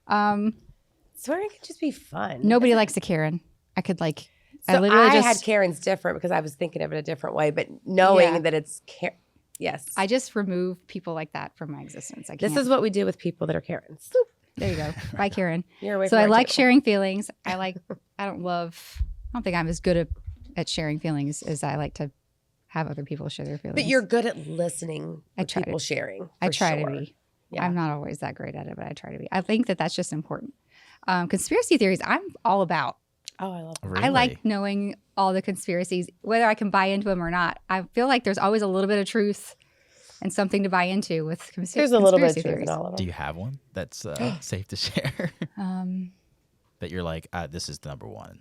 swearing can just be fun. Nobody likes a Karen. I could like, So I literally just, had Karens different because I was thinking of it a different way, but knowing Yeah. that it's yes. I just remove people like that from my existence. I can't. This is what we do with people that are Karens. There you go. Bye, Karen. You're away So from I our like table. sharing feelings. I don't think I'm as good at sharing feelings as I like to have other people share their feelings. But you're good at listening I to try to- people sharing. I for try sure. to be. Yeah. I'm not always that great at it, but I try to be. I think that that's just important. Conspiracy theories, I'm all about. Oh, I love that. Really? I like knowing all the conspiracies, whether I can buy into them or not. I feel like there's always a little bit of truth and something to buy into with There's a little bit of conspiracy truth theories. in all of Do them. you have one that's safe to share? That you're like, this is number one.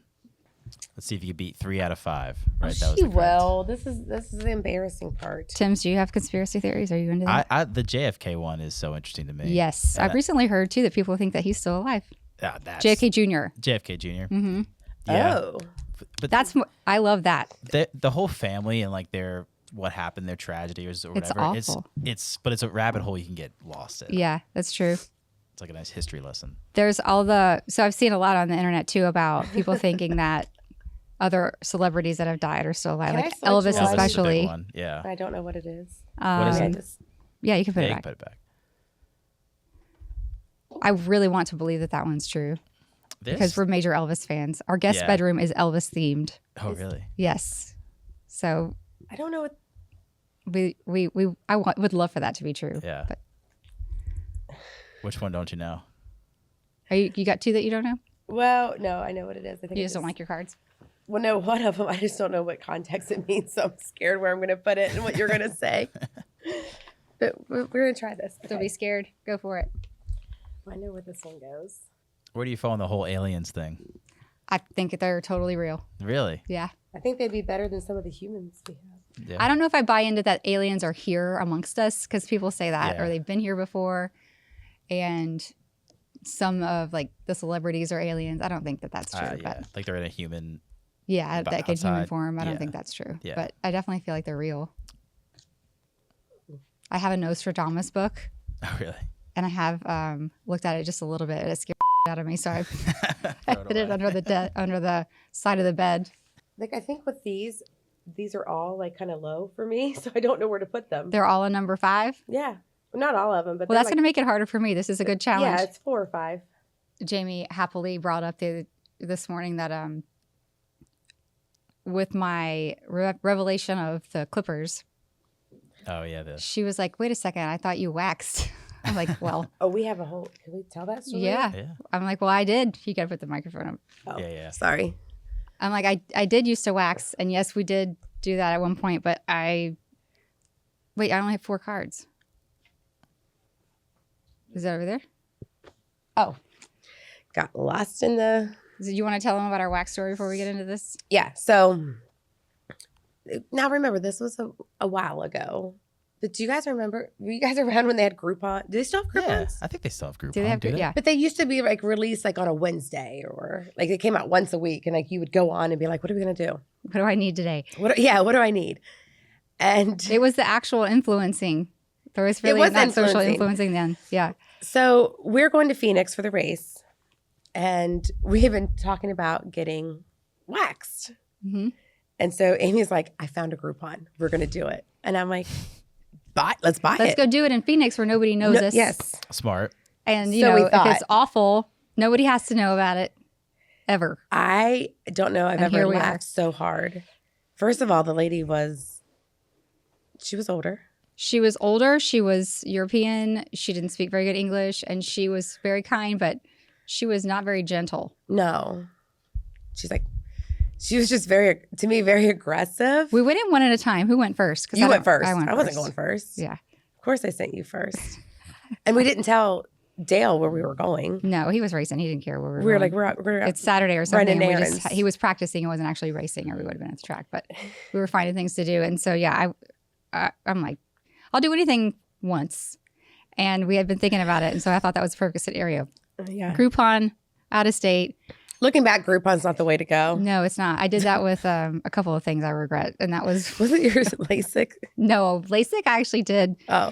Let's see if you can beat 3 out of 5. Right, that was She the correct. will. This is the embarrassing part. Tim's, do you have conspiracy theories? Are you into that? The JFK one is so interesting to me. Yes. And I've recently heard, too, that people think that he's still alive. that's JFK Jr. JFK Jr. Mm-hmm. Yeah, Oh, but I love that. the whole family and like what happened, their tragedy or whatever. It's awful. It's a rabbit hole you can get lost in. Yeah, that's true. It's like a nice history lesson. There's so I've seen a lot on the internet, too, about people thinking that other celebrities that have died are still alive, Can I like switch Elvis one? Elvis is a big especially. one. Yeah. I don't know what it is. What is Yeah, it? just- Yeah, you can put Yeah, it you back. can put it back. I really want to believe that one's true because we're major Elvis fans. Our guest Yeah. bedroom is Elvis themed. Oh, really? Yes. So I don't know what. would love for that to be true. Yeah. But Which one don't you know? you got 2 that you don't know? Well, no, I know what it is. I think You it just don't like your cards? Well, no, one of them. I just don't know what context it means, so I'm scared where I'm going to put it and what you're going to say. But we're going to try this. Don't be scared. Go for it. I know where this one goes. Where do you fall on the whole aliens thing? I think they're totally real. Really? Yeah. I think they'd be better than some of the humans we have. Yeah. I don't know if I buy into that aliens are here amongst us because people say that Yeah. or they've been here before. And some of like the celebrities are aliens. I don't think that that's true. Yeah. But Like they're in a human. yeah, But that could human outside, form. I don't yeah. think that's true. Yeah. But I definitely feel like they're real. I have a Nostradamus book Oh, really? and I have looked at it just a little bit. It scared out of me, so I put it under the side of the bed. Like, I think with these are all like kind of low for me, so I don't know where to put them. They're all a number 5. Yeah. Not all of them, but Well, that's going to make it harder for me. This is a good challenge. Yeah, it's 4 or 5. Jamie happily brought up this morning that with my revelation of the clippers. Oh yeah, she was like, "Wait a second, I thought you waxed." I'm like, "Well." Oh, we have a whole. Can we tell that story? Yeah. I'm like, "Well, I did." You got to put the microphone up. Oh, yeah. Sorry. I'm like, I did used to wax, and yes, we did do that at one point, but I only have 4 cards. Is that over there? Oh. Got lost in the... Do you want to tell them about our wax story before we get into this? Yeah. So now remember, this was a while ago. But do you guys remember? Were you guys around when they had Groupon? Do they still have Groupons? Yeah, I think they still have Groupon. Do they have Groupon? Yeah. But they used to be like released like on a Wednesday, or like they came out once a week, and like you would go on and be like, "What are we gonna do? What do I need today?" What do I need? And it was the actual influencing. There was really not social influencing then. Yeah. So we're going to Phoenix for the race, and we have been talking about getting waxed. Mm-hmm. And so Amy's like, "I found a Groupon. We're going to do it." And I'm like, let's buy it. Let's go do it in Phoenix where nobody knows us. Yes. Smart. And, you know, if it's awful, nobody has to know about it ever. I don't know I've ever laughed so hard. First of all, the lady she was older. She was older. She was European. She didn't speak very good English. And she was very kind, but she was not very gentle. No. She was just very aggressive. We went in one at a time. Who went first? You went first. I wasn't going first. Yeah. Of course I sent you first. And we didn't tell Dale where we were going. No, he was racing. He didn't care where we were going. Like, we're it's Saturday or something. He was practicing. It wasn't actually racing, or we would have been at the track. But we were finding things to do. And so, yeah, I'm like, I'll do anything once. And we had been thinking about it. And so I thought that was the perfect scenario. Yeah. Groupon, out of state. Looking back, Groupon's not the way to go. No, it's not. I did that with a couple of things I regret. And that was... Was it yours LASIK? No, LASIK I actually did. Oh.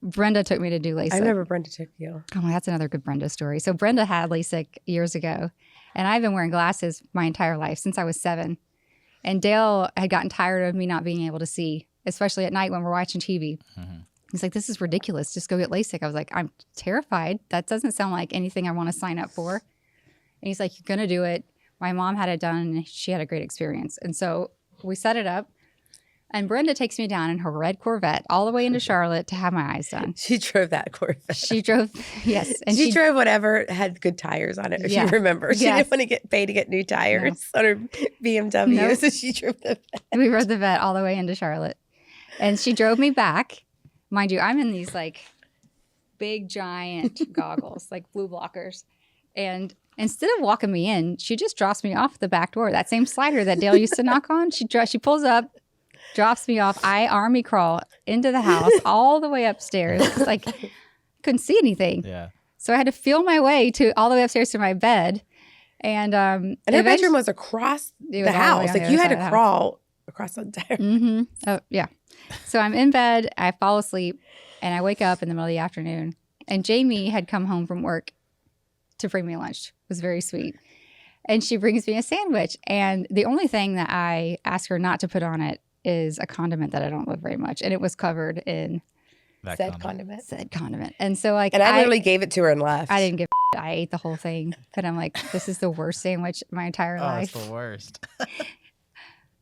Brenda took me to do LASIK. I remember Brenda took you. Oh, that's another good Brenda story. So Brenda had LASIK years ago. And I've been wearing glasses my entire life since I was 7. And Dale had gotten tired of me not being able to see, especially at night when we're watching TV. Mm-hmm. He's like, "This is ridiculous. Just go get LASIK." I was like, "I'm terrified. That doesn't sound like anything I want to sign up for." And he's like, "You're going to do it." My mom had it done, and she had a great experience. And so we set it up. And Brenda takes me down in her red Corvette all the way into Charlotte to have my eyes done. She drove that Corvette. She drove, yes. And she drove whatever had good tires on it, if you remember. She didn't want to get paid to get new tires on her BMW, so she drove the Vette. We rode the Vette all the way into Charlotte. And she drove me back. Mind you, I'm in these like big, giant goggles, like blue blockers. And instead of walking me in, she just drops me off the back door. That same slider that Dale used to knock on. She pulls up, drops me off. I army crawl into the house all the way upstairs. It's like couldn't see anything. Yeah. So I had to feel my way all the way upstairs to my bed. And her bedroom was across the house. Like you had to crawl across the entire. Mm-hmm. Oh yeah. So I'm in bed. I fall asleep, and I wake up in the middle of the afternoon. And Jamie had come home from work to bring me lunch. It was very sweet. And she brings me a sandwich. And the only thing that I ask her not to put on it is a condiment that I don't love very much. And it was covered in said condiment. And so like, and I literally gave it to her and left. I didn't give a I ate the whole thing. But I'm like, this is the worst sandwich of my entire life. It's the worst.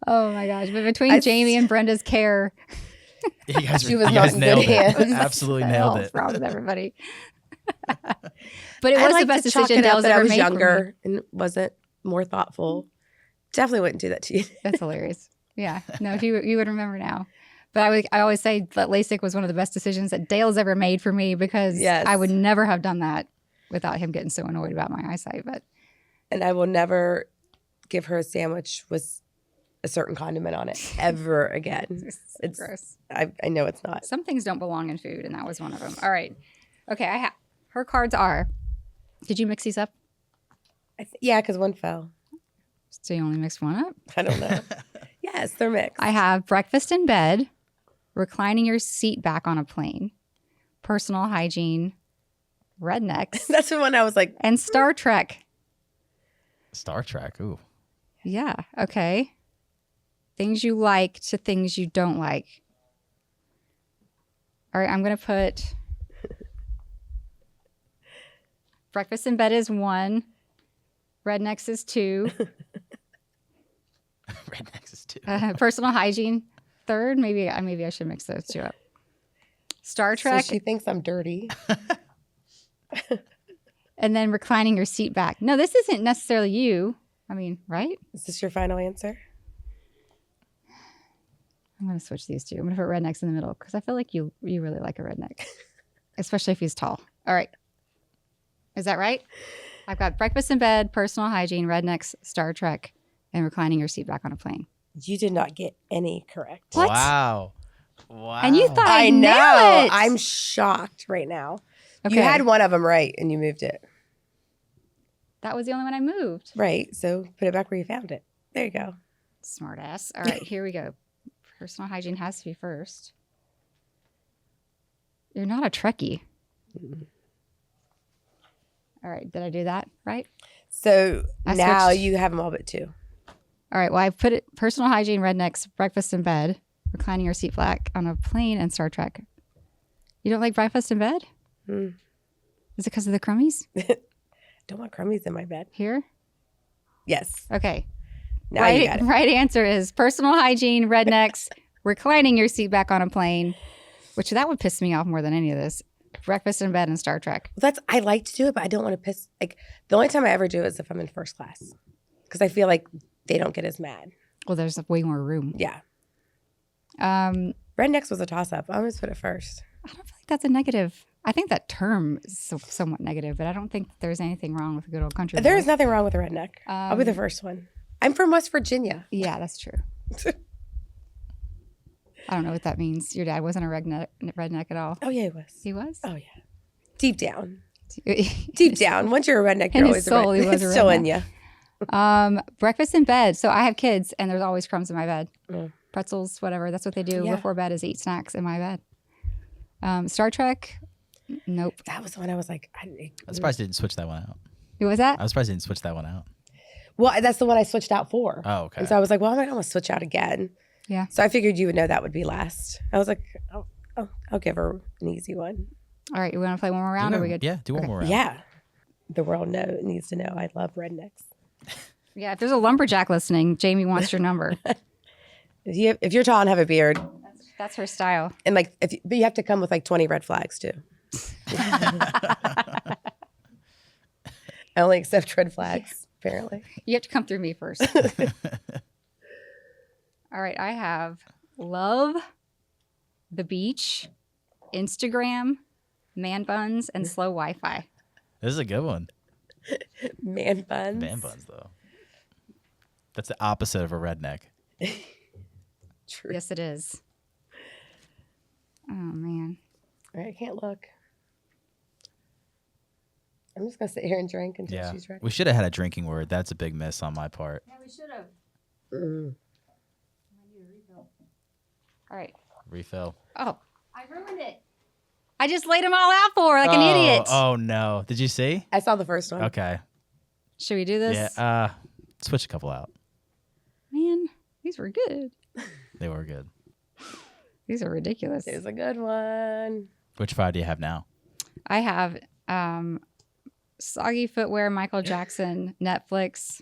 Oh my gosh. But between Jamie and Brenda's care, you guys nailed it. Absolutely nailed it. What's wrong with everybody? But it was the best decision Dale's ever made. I was younger and wasn't more thoughtful. Definitely wouldn't do that to you. That's hilarious. Yeah. No, you would remember now. But I always say that LASIK was one of the best decisions that Dale's ever made for me, because I would never have done that without him getting so annoyed about my eyesight. And I will never give her a sandwich with a certain condiment on it ever again. It's gross. I know it's not. Some things don't belong in food, and that was one of them. All right. Okay. Her cards are. Did you mix these up? Yeah, because one fell. So you only mixed one up? I don't know. Yes, they're mixed. I have breakfast in bed, reclining your seat back on a plane, personal hygiene, rednecks, That's the one I was like, and Star Trek. Star Trek. Ooh. Yeah. Okay. Things you like to things you don't like. All right. I'm going to put breakfast in bed is 1. Rednecks is 2. Rednecks is 2. Personal hygiene 3rd. Maybe I should mix those 2 up. Star Trek. so she thinks I'm dirty. And then reclining your seat back. No, this isn't necessarily you. I mean, right? Is this your final answer? I'm going to switch these 2. I'm going to put rednecks in the middle because I feel like you really like a redneck, especially if he's tall. All right. Is that right? I've got breakfast in bed, personal hygiene, rednecks, Star Trek, and reclining your seat back on a plane. You did not get any correct. What? Wow. And you thought I I'd nail know. it. I'm shocked right now. Okay. You had one of them right and you moved it. That was the only one I moved. Right. So put it back where you found it. There you go. Smart ass. All right, here we go. Personal hygiene has to be first. You're not a Trekkie. All right, did I do that right? So I now switched. you have them all but 2. All right, well, I've put it personal hygiene, rednecks, breakfast in bed, reclining your seat back on a plane, and Star Trek. You don't like breakfast in bed? Mm. Is it because of the crummies Don't want crummies in my bed. here? Yes. Okay. Now you got it. Right answer is personal hygiene, rednecks, reclining your seat back on a plane, which that would piss me off more than any of this. Breakfast in bed and Star Trek. I like to do it, but I don't want to piss. Like the only time I ever do it is if I'm in first class, because I feel like they don't get as mad. Well, there's way more room. Yeah. I Rednecks was a toss up. I almost put it first. don't feel like that's a negative. I think that term is somewhat negative, but I don't think there's anything wrong with a good old country. There boy. is nothing wrong with a redneck. I'll be the first one. I'm from West Virginia. Yeah, that's true. I don't know what that means. Your dad wasn't a redneck at all. Oh yeah, he was. He was? Oh yeah. Deep down. In Deep down. Once you're a redneck, In you're his always soul, a he redneck. was a It's still in redneck. you. Breakfast in bed. So I have kids, and there's always crumbs in my bed. Mm. Pretzels, whatever. That's what they do Yeah. before bed is eat snacks in my bed. Star Trek? Nope. That was the one I was like, I'm surprised you didn't switch that one out. Who was that? I was surprised you didn't switch that one out. well, that's the one I switched out for. Oh, okay. And so I was like, well, I'm not going to switch out again. Yeah. So I figured you would know that would be last. I was like, I'll give her an easy one. All right. You want to play one more round? Or are we good? Yeah, do one more round. Yeah. The world needs to know I love rednecks. Yeah. If there's a lumberjack listening, Jamie wants your number. If you're tall and have a beard, That's her style. and but you have to come with like 20 red flags too. I only accept red flags, apparently. You have to come through me first. All right. I have love, the beach, Instagram, man buns, and slow Wi-Fi. This is a good one. Man buns. Man buns, though. That's the opposite of a redneck. True. Yes, it is. Oh, man. All right, I can't look. I'm just going to sit here and drink until Yeah. she's ready. We should have had a drinking word. That's a big miss on my part. Yeah, we should have. Mm. All right. Refill. Oh, I ruined it. I just laid them all out for her like an idiot. Oh, no. Did you see? I saw the first one. Okay. Should we do this? Yeah. Switch a couple out. Man, these were good. They were good. These are ridiculous. It was a good one. Which 5 do you have now? I have soggy footwear, Michael Jackson, Netflix,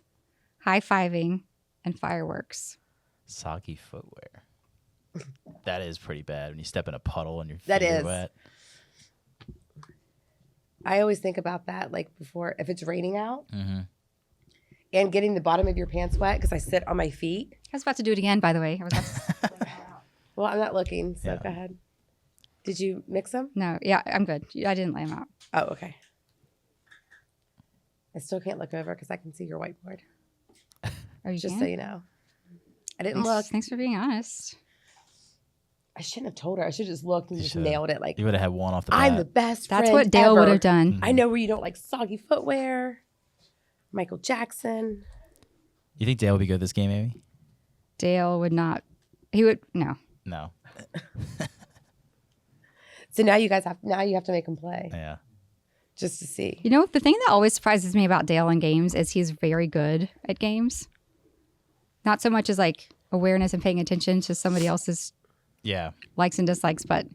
high-fiving, and fireworks. Soggy footwear. That is pretty bad when you step in a puddle and your feet That are is. wet. I always think about that, like before, if it's raining out Mm-hmm. and getting the bottom of your pants wet because I sit on my feet. I was about to do it again, by the way. I was about to... Well, I'm not looking, so Yeah. go ahead. Did you mix them? No, yeah, I'm good. I didn't lay them out. Oh, okay. I still can't look over because I can see your whiteboard. Are you Just can? so you know. I didn't Thanks, look. Thanks for being honest. I shouldn't have told her. I should have just looked and You just should've. nailed it. Like, You would have had one off the bat. I'm the best That's friend what Dale would ever. have done. I know where you don't like soggy footwear. Michael Jackson. You think Dale would be good at this game, Amy? Dale would not. He would no. No. So now you have to make him play. Yeah. just to see. You know, the thing that always surprises me about Dale in games is he's very good at games. Not so much as like awareness and paying attention to somebody else's likes and dislikes, but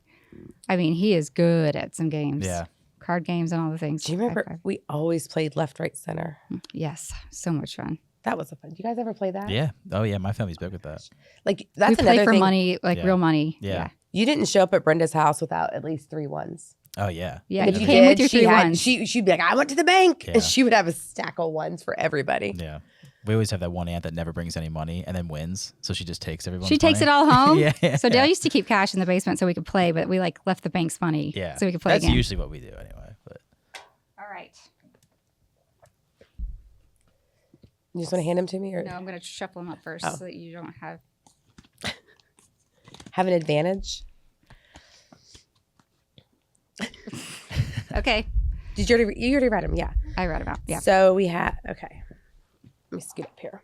I mean, he is good at some games. Yeah. Card games and all the things. Do you remember we always played left, right, center? Yes. So much fun. That was fun. Do you guys ever play that? Yeah. Oh, yeah. My family's big with that. Like, that's we play another for thing. money, like real money. Yeah. You didn't show up at Brenda's house without at least 3 ones. Oh, yeah. Yeah, And you if came with did, your she 3 had- ones. She'd be like, I went to the bank. Yeah. And she would have a stack of ones for everybody. Yeah. We always have that one aunt that never brings any money and then wins. So she just takes everyone's She takes money. it all home. Yeah. So Dale used to keep cash in the basement so we could play, but we like left the bank's money so we could play That's again. usually what we do anyway. But All right. You just want to hand them to me? Or No, I'm going to shuffle them up first Oh. so that you don't have. have an advantage? Okay. You already read them? Yeah. I read about. Yeah. So we had, okay. Let me scoot up here.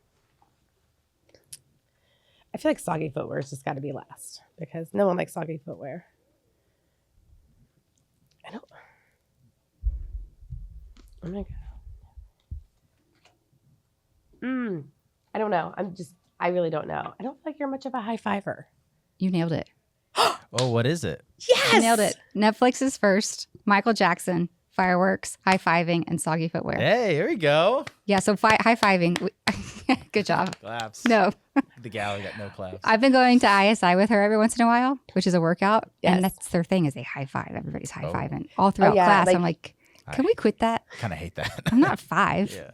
I feel like soggy footwear has just got to be last because no one likes soggy footwear. I don't. Oh my God. I don't know. I really don't know. I don't feel like you're much of a high fiver. You nailed it. oh, what is it? Yes. You nailed it. Netflix is first. Michael Jackson, fireworks, high-fiving, and soggy footwear. Hey, here we go. Yeah, so high-fiving. Good job. Claps. No. The galley got no claps. I've been going to ISI with her every once in a while, which is a workout. Yes. And that's their thing is they high-five. Everybody's high-fiving all throughout yeah, class. like- I'm like, can we quit that? kind of hate that. I'm not 5. yeah.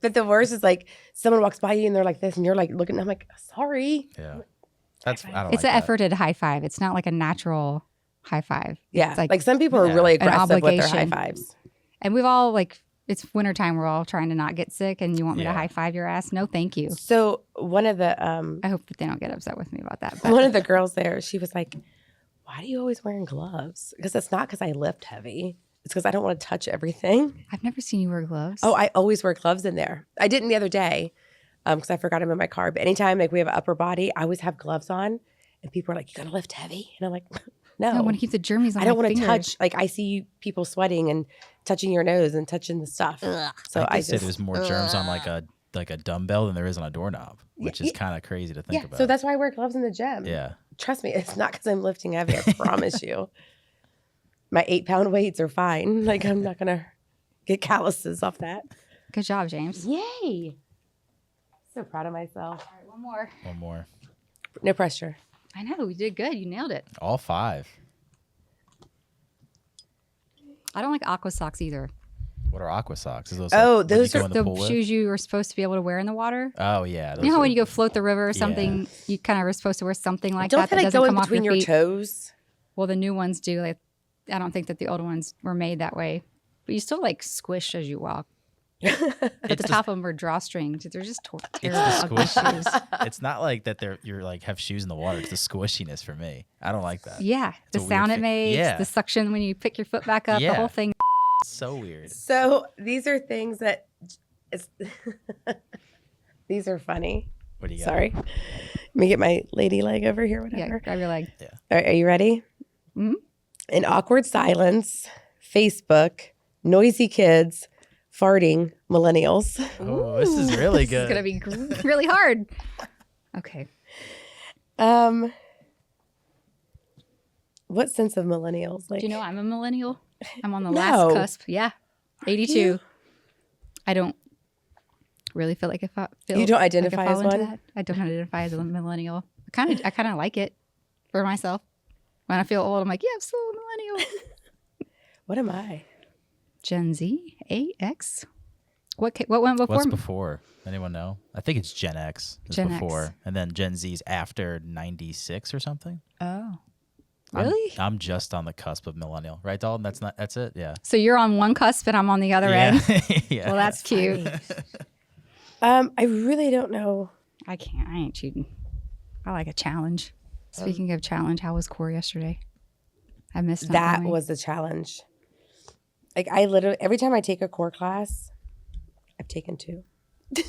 But the worst is like someone walks by you and they're like this and you're like looking. I'm like, sorry. Yeah. That's, I don't It's like an that. efforted high-five. It's not like a natural high-five. Yeah. It's Like some people are really An aggressive with their high obligation. fives. And we've all like, it's wintertime. We're all trying to not get sick and you want me to Yeah. high-five your ass? No, thank you. So one of the I hope that they don't get upset with me about that. But one of the girls there, she was like, why are you always wearing gloves? Because it's not because I lift heavy. It's because I don't want to touch everything. I've never seen you wear gloves. Oh, I always wear gloves in there. I didn't the other day because I forgot them in my car. But anytime like we have an upper body, I always have gloves on. And people are like, you got to lift heavy? And I'm like, no. I want to keep the germs on I don't my want to fingers. touch. Like I see people sweating and touching your nose and touching the stuff. So I I say just, there's more germs on like a dumbbell than there is on a doorknob, which is kind of crazy to think yeah. about. So that's why I wear gloves in the gym. yeah. Trust me, it's not because I'm lifting heavy. I promise you. My 8-pound weights are fine. Like I'm not gonna get calluses off that. Good job, James. Yay! So proud of myself. All right, one more. One more. No pressure. I know, you did good. You nailed it. All 5. I don't like aqua socks either. What are aqua socks? Is those Oh, what those you go are in The pool with? shoes you were supposed to be able to wear in the water. Oh yeah. You know how when you go float the river or something, you kind of are supposed to wear something like Don't that they that like doesn't go in come off between your your feet. toes? Well, the new ones do. Like, I don't think that the older ones were made that way. But you still like squish as you walk. But the top of them are drawstrings. They're just terrible It's the ugly squish. shoes. It's not like that you're like have shoes in the water. It's the squishiness for me. I don't like that. Yeah, It's a the weird sound it thing. makes, Yeah. the suction when you pick your foot back up, the Yeah. whole thing. It's so weird. So these are things that it's these are funny. What do you got? Sorry. Let me get my lady leg over here, Yeah, whatever. grab your leg. All right, are you ready? Mhm. An awkward silence, Facebook, noisy kids, farting, millennials. Oh, this is really This is good. gonna be really hard. Okay. What sense of millennials? Like, Do you know I'm a millennial? I'm on the No. last cusp. Yeah, 82. I don't really feel like if I feel You don't like I identify fall as into one? that. I don't identify as a millennial. I kind of like it for myself. When I feel old, I'm like, yeah, I'm still a millennial. What am I? Gen Z, AX. What went before? What's before? Anyone know? I think it's Gen X is Gen X. before, and then Gen Z's after 96 or something. Oh, I'm- really? I'm just on the cusp of millennial, right, Dalton? That's it. Yeah. So you're on one cusp and I'm on the other end. yeah. Well, that's cute. I really don't know. I ain't cheating. I like a challenge. Speaking of challenge, how was core yesterday? I missed not That going. was the challenge. Like I literally, every time I take a core class, I've taken 2.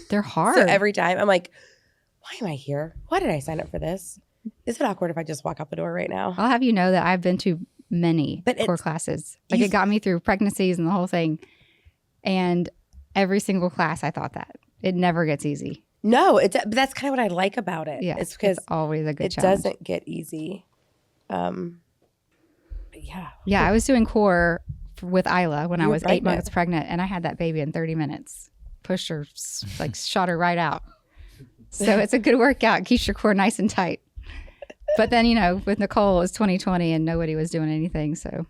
They're hard. So every time I'm like, why am I here? Why did I sign up for this? Is it awkward if I just walk out the door right now? I'll have you know that I've been to many But core classes. Like, it got me through pregnancies and the whole thing. And every single class, I thought that. It never gets easy. No, but that's kind of what I like about it. Yeah, it's because always a good it challenge. doesn't get easy. Yeah. Yeah, I was doing core with Isla when I was 8 pregnant. months pregnant, and I had that baby in 30 minutes. Pushed her, like shot her right out. So it's a good workout. Keeps your core nice and tight. But then, you know, with Nicole, it was 2020 and nobody was doing anything. So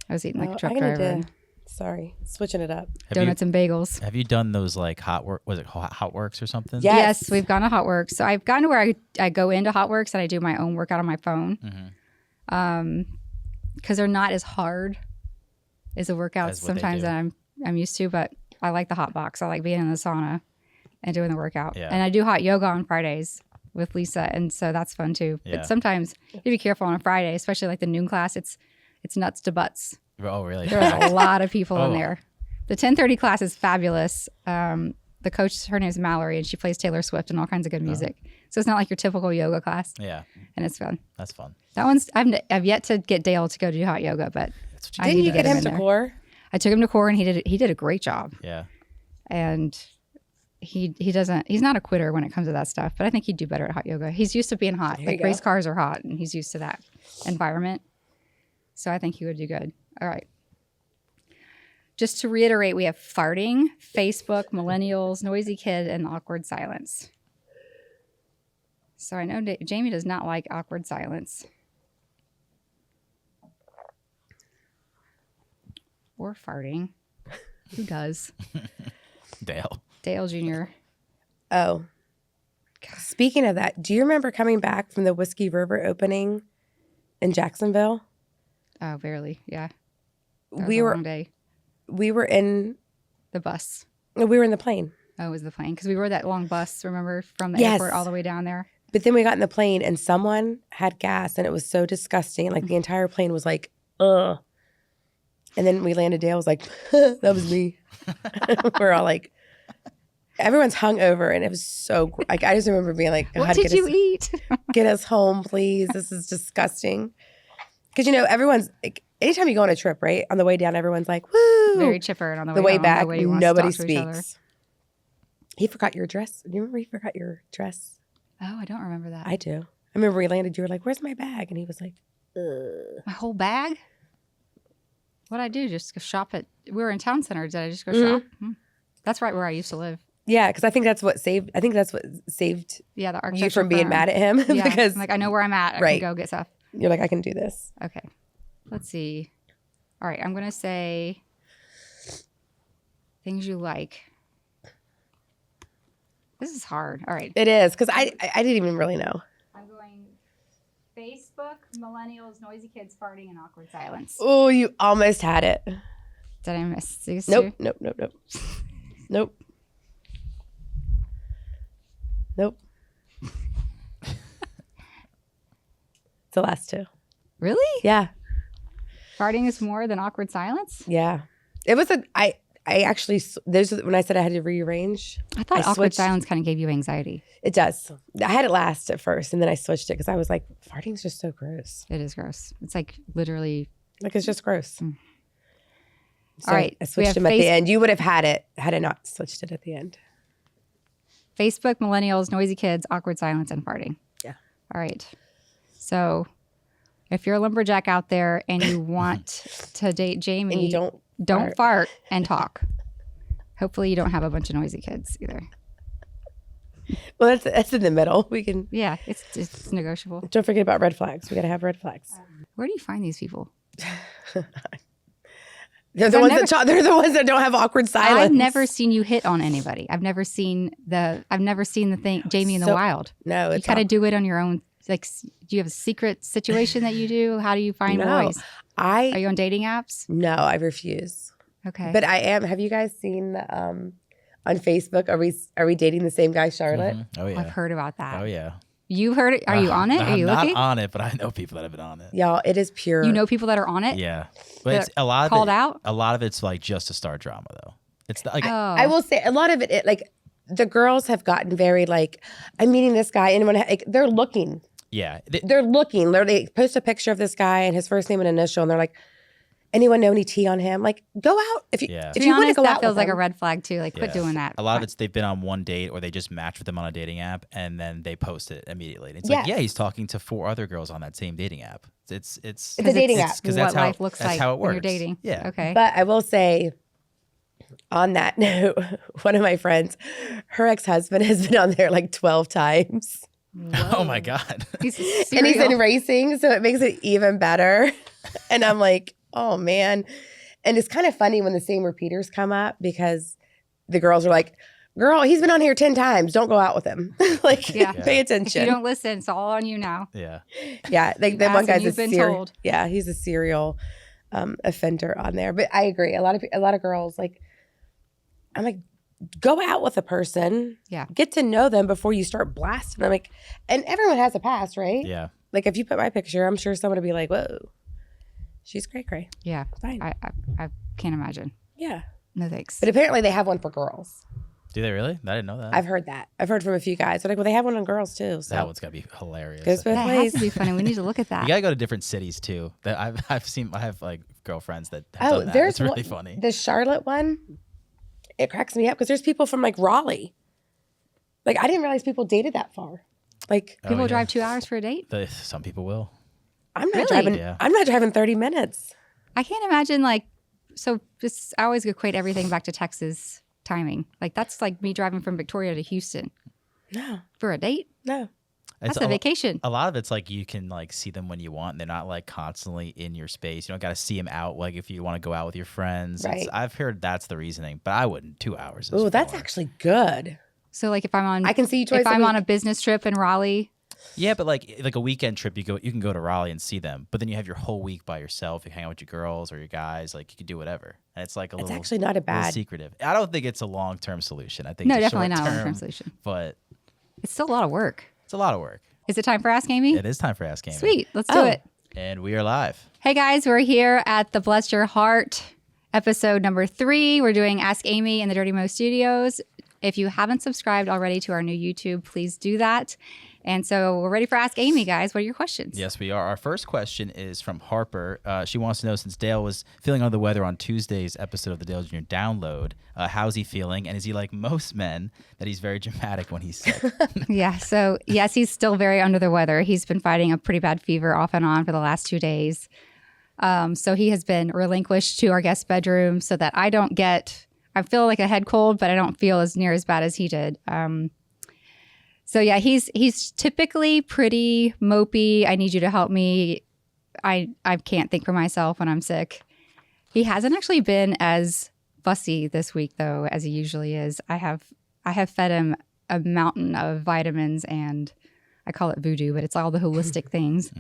I was eating like a truck driver. Sorry, switching it up. Donuts and bagels. Have you done those like was it Hot Works or something? Yes, we've gone to Hot Works. So I've gotten to where I go into Hot Works and I do my own workout on my phone. Because they're not as hard as the workouts sometimes that I'm used to. But I like the hot box. I like being in the sauna and doing the workout. Yeah. And I do hot yoga on Fridays with Lisa, and so that's fun too. Yeah. But sometimes you have to be careful on a Friday, especially like the noon class. It's nuts to butts. Oh, really? There's a lot of people in there. The 10:30 class is fabulous. The coach, her name is Mallory, and she plays Taylor Swift and all kinds of good music. So it's not like your typical yoga class. Yeah. And it's fun. That's fun. That one's I've yet to get Dale to go do hot yoga, but I Didn't need you to get him in to there. core? I took him to core, and he did a great job. Yeah. And he's not a quitter when it comes to that stuff, but I think he'd do better at hot yoga. He's used to being hot. Like race cars are hot, and he's used to that environment. So I think he would do good. All right. Just to reiterate, we have farting, Facebook, millennials, noisy kid, and awkward silence. So I know Jamie does not like awkward silence. Or farting. Who does? Dale Jr. Oh. Speaking of that, do you remember coming back from the Whiskey River opening in Jacksonville? Oh, barely. Yeah. That was We a were long day. we were in The bus. we were in the plane. Oh, it was the plane. Because we rode that long bus, remember, from the Yes. airport all the way down there. But then we got in the plane and someone had gas and it was so disgusting. Like the entire plane was like, ugh. And then we landed. Dale was like, that was me. We're all like, everyone's hungover and it was so, like, I just remember being like, What did you eat? Get us home, please. This is disgusting. Because, you know, everyone's, like, anytime you go on a trip, right? On the way down, everyone's like, woo. Very chipper. And on The way home, back, nobody wants to nobody talk to each other. speaks. He forgot your dress. Do you remember he forgot your dress? Oh, I don't remember that. I do. I remember we landed. You were like, where's my bag? And he was like, ugh. My whole bag? What'd I do? Just go shop at, we were in town center. Did I just go shop? That's right where I used to live. Yeah, because I think that's what saved Yeah, the you architecture from being firm. mad at him. Yeah, because I'm like, I know where I'm at. I Right. can go get stuff. you're like, I can do this. Okay. Let's see. All right. I'm going to say things you like. This is hard. All right. It is, because I didn't even really know. I'm going Facebook, millennials, noisy kids, farting, and awkward silence. Oh, you almost had it. Did I miss these Nope, two? nope, nope, nope. Nope. Nope. It's the last two. Really? Yeah. Farting is more than awkward silence? Yeah. It was I actually, when I said I had to rearrange, I thought awkward switched. silence kind of gave you anxiety. It does. I had it last at first, and then I switched it because I was like, farting's just so gross. It is gross. It's like literally. Like, it's just gross. So All right, I we switched have them at the end. You would have had it had I not switched it at the end. Facebook, millennials, noisy kids, awkward silence, and farting. Yeah. All right. So if you're a lumberjack out there and you want to date Jamie, And you don't fart and talk. Hopefully you don't have a bunch of noisy kids either. Well, that's in the middle. We can. Yeah, it's negotiable. Don't forget about red flags. We got to have red flags. Where do you find these people? They're the ones that don't have awkward silence. I've never seen you hit on anybody. I've never seen the thing Jamie in the wild. No, You it's kind of do it on your own. Like, do you have a secret situation that you do? How do you find boys? Are you on dating apps? No, I refuse. Okay. But I am. Have you guys seen on Facebook? Are we dating the same guy, Charlotte? Mm-hmm. Oh yeah. I've heard about that. Oh yeah. You've heard it? Are you on it? Are I'm you not looking? on it, but I know people that have been on it. Y'all, it is pure. You know people that are on it? Yeah, but That it's a lot of called it, out? A lot of it's like just to start drama though. It's like Oh. I will say a lot of it like the girls have gotten very like, I'm meeting this guy, and when like they're looking. Yeah. They're looking. They post a picture of this guy and his first name and initial, and they're like, anyone know any tea on him? Like, go out. If you Yeah. To if be you want to honest, go that out feels with like him, a red flag too. Like, quit Yeah. doing that. A lot of it's they've been on one date or they just matched with them on a dating app and then they post it immediately. And it's like, Yes. yeah, he's talking to 4 other girls on that same dating app. It's a dating app. because what that's how life looks that's like how it when you're works. dating. Yeah. Okay. But I will say, on that note, one of my friends, her ex-husband has been on there like 12 times. Oh my God. He's And he's in serial. racing, so it makes it even better. And I'm like, oh man. And it's kind of funny when the same repeaters come up because the girls are like, girl, he's been on here 10 times. Don't go out with him. Like, Yeah. pay If attention. you don't listen, it's all on you now. Yeah. Yeah, like that one Ask and guy's you've been serial. told. Yeah, he's a serial offender on there. But I agree. A lot of girls, like, I'm like, go out with a person. Yeah. Get to know them before you start blasting them. Like, and everyone has a past, right? Yeah. Like if you put my picture, I'm sure someone would be like, whoa, she's cray. Yeah. Fine. I can't imagine. Yeah. No thanks. But apparently they have one for girls. Do they really? I didn't know that. I've heard that. I've heard from a few guys. They're like, well, they have one on girls too. So that one's gotta be hilarious. goes both That has ways. to be funny. We need to look at that. You gotta go to different cities too. That I have like girlfriends that have Oh, done that. there's It's really one, funny. the Charlotte one. It cracks me up because there's people from like Raleigh. Like I didn't realize people dated that far. Like Oh, People yeah. drive 2 hours for a date. Some people will. I'm not Really? driving. Yeah. I'm not driving 30 minutes. I can't imagine so this, I always equate everything back to Texas timing. Like that's like me driving from Victoria to Houston No, for a date. no. That's It's a vacation. A lot of it's like you can like see them when you want. And they're not like constantly in your space. You don't got to see them out. Like if you want to go out with your friends. Right. I've heard that's the reasoning, but I wouldn't. 2 hours. Oh, Is that's 4. actually good. So like if I'm on I can see you twice if a I'm on a week. business trip in Raleigh, Yeah, but like a weekend trip, you can go to Raleigh and see them, but then you have your whole week by yourself. You hang out with your girls or your guys. Like you can do whatever, and it's like a It's little. actually not a little bad. secretive. I don't think it's a long-term solution. I think no, it's a definitely not a short-term, long-term solution. but It's still a lot of work. it's a lot of work. Is it time for Ask Amy? It is time for Ask Amy. Sweet, let's do Oh. it. And we are live. Hey guys, we're here at the Bless Your Heart episode number 3. We're doing Ask Amy in the Dirty Mo Studios. If you haven't subscribed already to our new YouTube, please do that. And so we're ready for Ask Amy, guys. What are your questions? Yes, we are. Our first question is from Harper. She wants to know, since Dale was feeling under the weather on Tuesday's episode of the Dale Jr. Download, how's he feeling? And is he like most men, that he's very dramatic when he's sick? Yeah. So, yes, he's still very under the weather. He's been fighting a pretty bad fever off and on for the last 2 days. So he has been relinquished to our guest bedroom so that I feel like a head cold, but I don't feel as near as bad as he did. So yeah, he's typically pretty mopey. I need you to help me. I can't think for myself when I'm sick. He hasn't actually been as fussy this week though, as he usually is. I have fed him a mountain of vitamins, and I call it voodoo, but it's all the holistic things,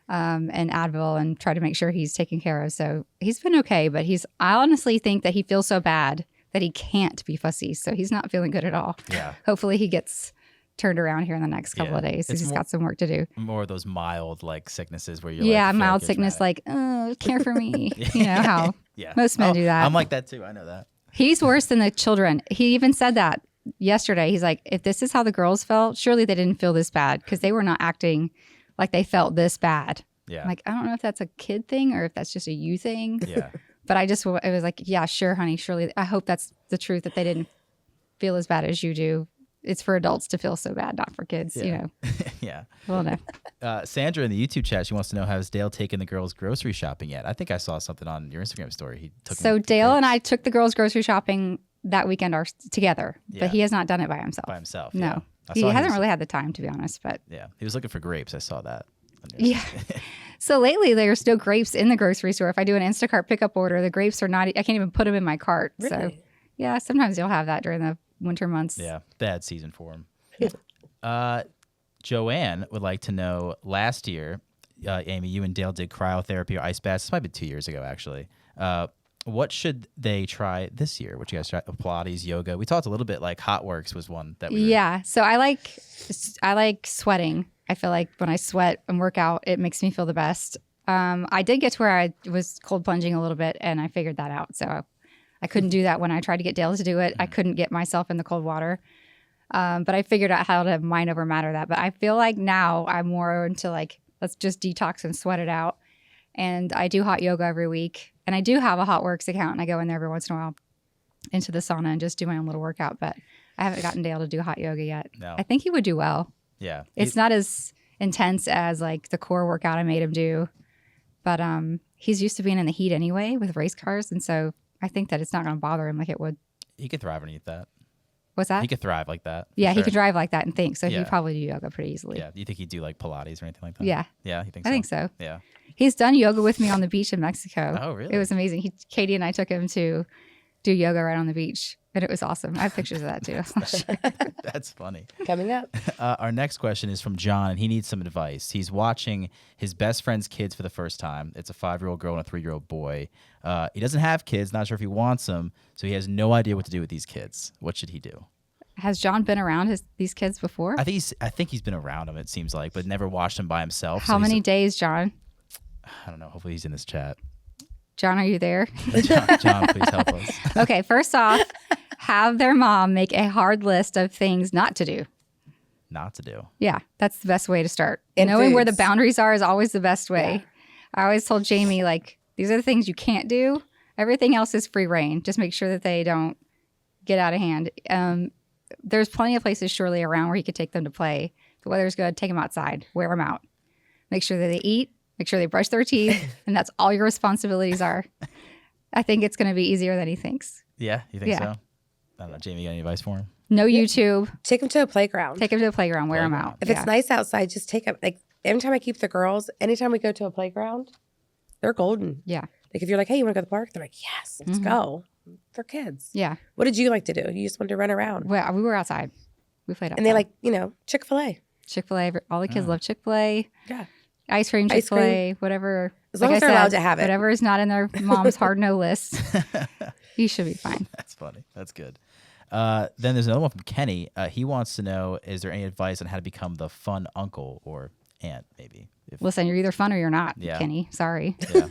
and Advil, and try to make sure he's taken care of. So he's been okay, but I honestly think that he feels so bad that he can't be fussy. So he's not feeling good at all. Yeah. Hopefully he gets turned around here in the next couple of days because It's he's got some work to do. More of those mild like sicknesses where you're Yeah, like, mild feel sickness, dramatic. like, oh, care for me. You know how Yeah. most men do that. I'm like that too. I know that. He's worse than the children. He even said that yesterday. He's like, if this is how the girls felt, surely they didn't feel this bad because they were not acting like they felt this bad. Yeah. I'm like, I don't know if that's a kid thing or if that's just a you thing. Yeah. But it was like, yeah, sure, honey. Surely, I hope that's the truth, that they didn't feel as bad as you do. It's for adults to feel so bad, not for kids, you know. Yeah. Well, no. Sandra in the YouTube chat, she wants to know, has Dale taken the girls grocery shopping yet? I think I saw something on your Instagram story. He took So them to Dale and grapes I took the girls grocery shopping that weekend together, Yeah. but he has not done it by himself. by himself. No, Yeah. I he saw hasn't was- really had the time, to be honest. But Yeah. He was looking for grapes. I saw that. on your- yeah. So lately, there's no grapes in the grocery store. If I do an Instacart pickup order, the grapes are not. I can't even put them in my cart. So Really? yeah, sometimes you'll have that during the winter months. Yeah. Bad season for him. Joanne would like to know, last year, Amy, you and Dale did cryotherapy or ice baths. This might have been 2 years ago, actually. What should they try this year? What you guys try? Pilates, yoga. We talked a little bit, like Hot Works was one that we were, Yeah. So I like sweating. I feel like when I sweat and work out, it makes me feel the best. I did get to where I was cold plunging a little bit, and I figured that out. So I couldn't do that when I tried to get Dale to do it. I couldn't get myself in the cold water. But I figured out how to mind over matter that. But I feel like now I'm more into like, let's just detox and sweat it out. And I do hot yoga every week. And I do have a Hot Works account, and I go in there every once in a while into the sauna and just do my own little workout. But I haven't gotten Dale to do hot yoga yet. No. I think he would do well. Yeah. It's not as intense as like the core workout I made him do. But he's used to being in the heat anyway with race cars. And so I think that it's not going to bother him like it would. He could thrive underneath that. What's that? He could thrive like that. for Yeah, he sure. could drive like that and think. So Yeah. he'd probably do yoga pretty easily. Yeah. Do you think he'd do like Pilates or anything like that? Yeah. Yeah. You think I so? think so. Yeah. He's done yoga with me on the beach in Mexico. Oh, really? It was amazing. Katie and I took him to do yoga right on the beach, and it was awesome. I have pictures of that too. That's funny. Coming up. Our next question is from John, and he needs some advice. He's watching his best friend's kids for the first time. It's a 5-year-old girl and a 3-year-old boy. He doesn't have kids, not sure if he wants them, so he has no idea what to do with these kids. What should he do? Has John been around these kids before? I think he's been around them, it seems like, but never watched them by himself. How many days, John? I don't know. Hopefully he's in this chat. John, are you there? John, please help us. Okay, first off, have their mom make a hard list of things not to do. Not to do. Yeah, that's the best way to start. And Knowing where the foods. boundaries are is always the best way. Yeah. I always told Jamie, like, these are the things you can't do. Everything else is free reign. Just make sure that they don't get out of hand. There's plenty of places surely around where you could take them to play. If the weather's good, take them outside, wear them out. Make sure that they eat, make sure they brush their teeth, and that's all your responsibilities are. I think it's going to be easier than he thinks. Yeah, you think Yeah. so? I don't know. Jamie, you got any advice for him? No YouTube. Take them to a playground. Take them to the playground, wear them Playground. out. If it's nice outside, just take them. Like, every time I keep the girls, anytime we go to a playground, they're golden. Yeah. Like, if you're like, hey, you want to go to the park? They're like, yes, let's Mhm. go. They're kids. Yeah. What did you like to do? You just wanted to run around. Well, we were outside. We played outside. And they like, Chick-fil-A. Chick-fil-A. All the kids Mm. love Chick-fil-A. Yeah. Ice cream, Ice cream. Chick-fil-A, whatever. As long Like as I they're allowed said, to have it. Whatever is not in their mom's hard no list, you should be fine. That's funny. That's good. Then there's another one from Kenny. He wants to know, is there any advice on how to become the fun uncle or aunt, maybe? Listen, you're either fun or you're not, Yeah. Kenny. Sorry. Yeah.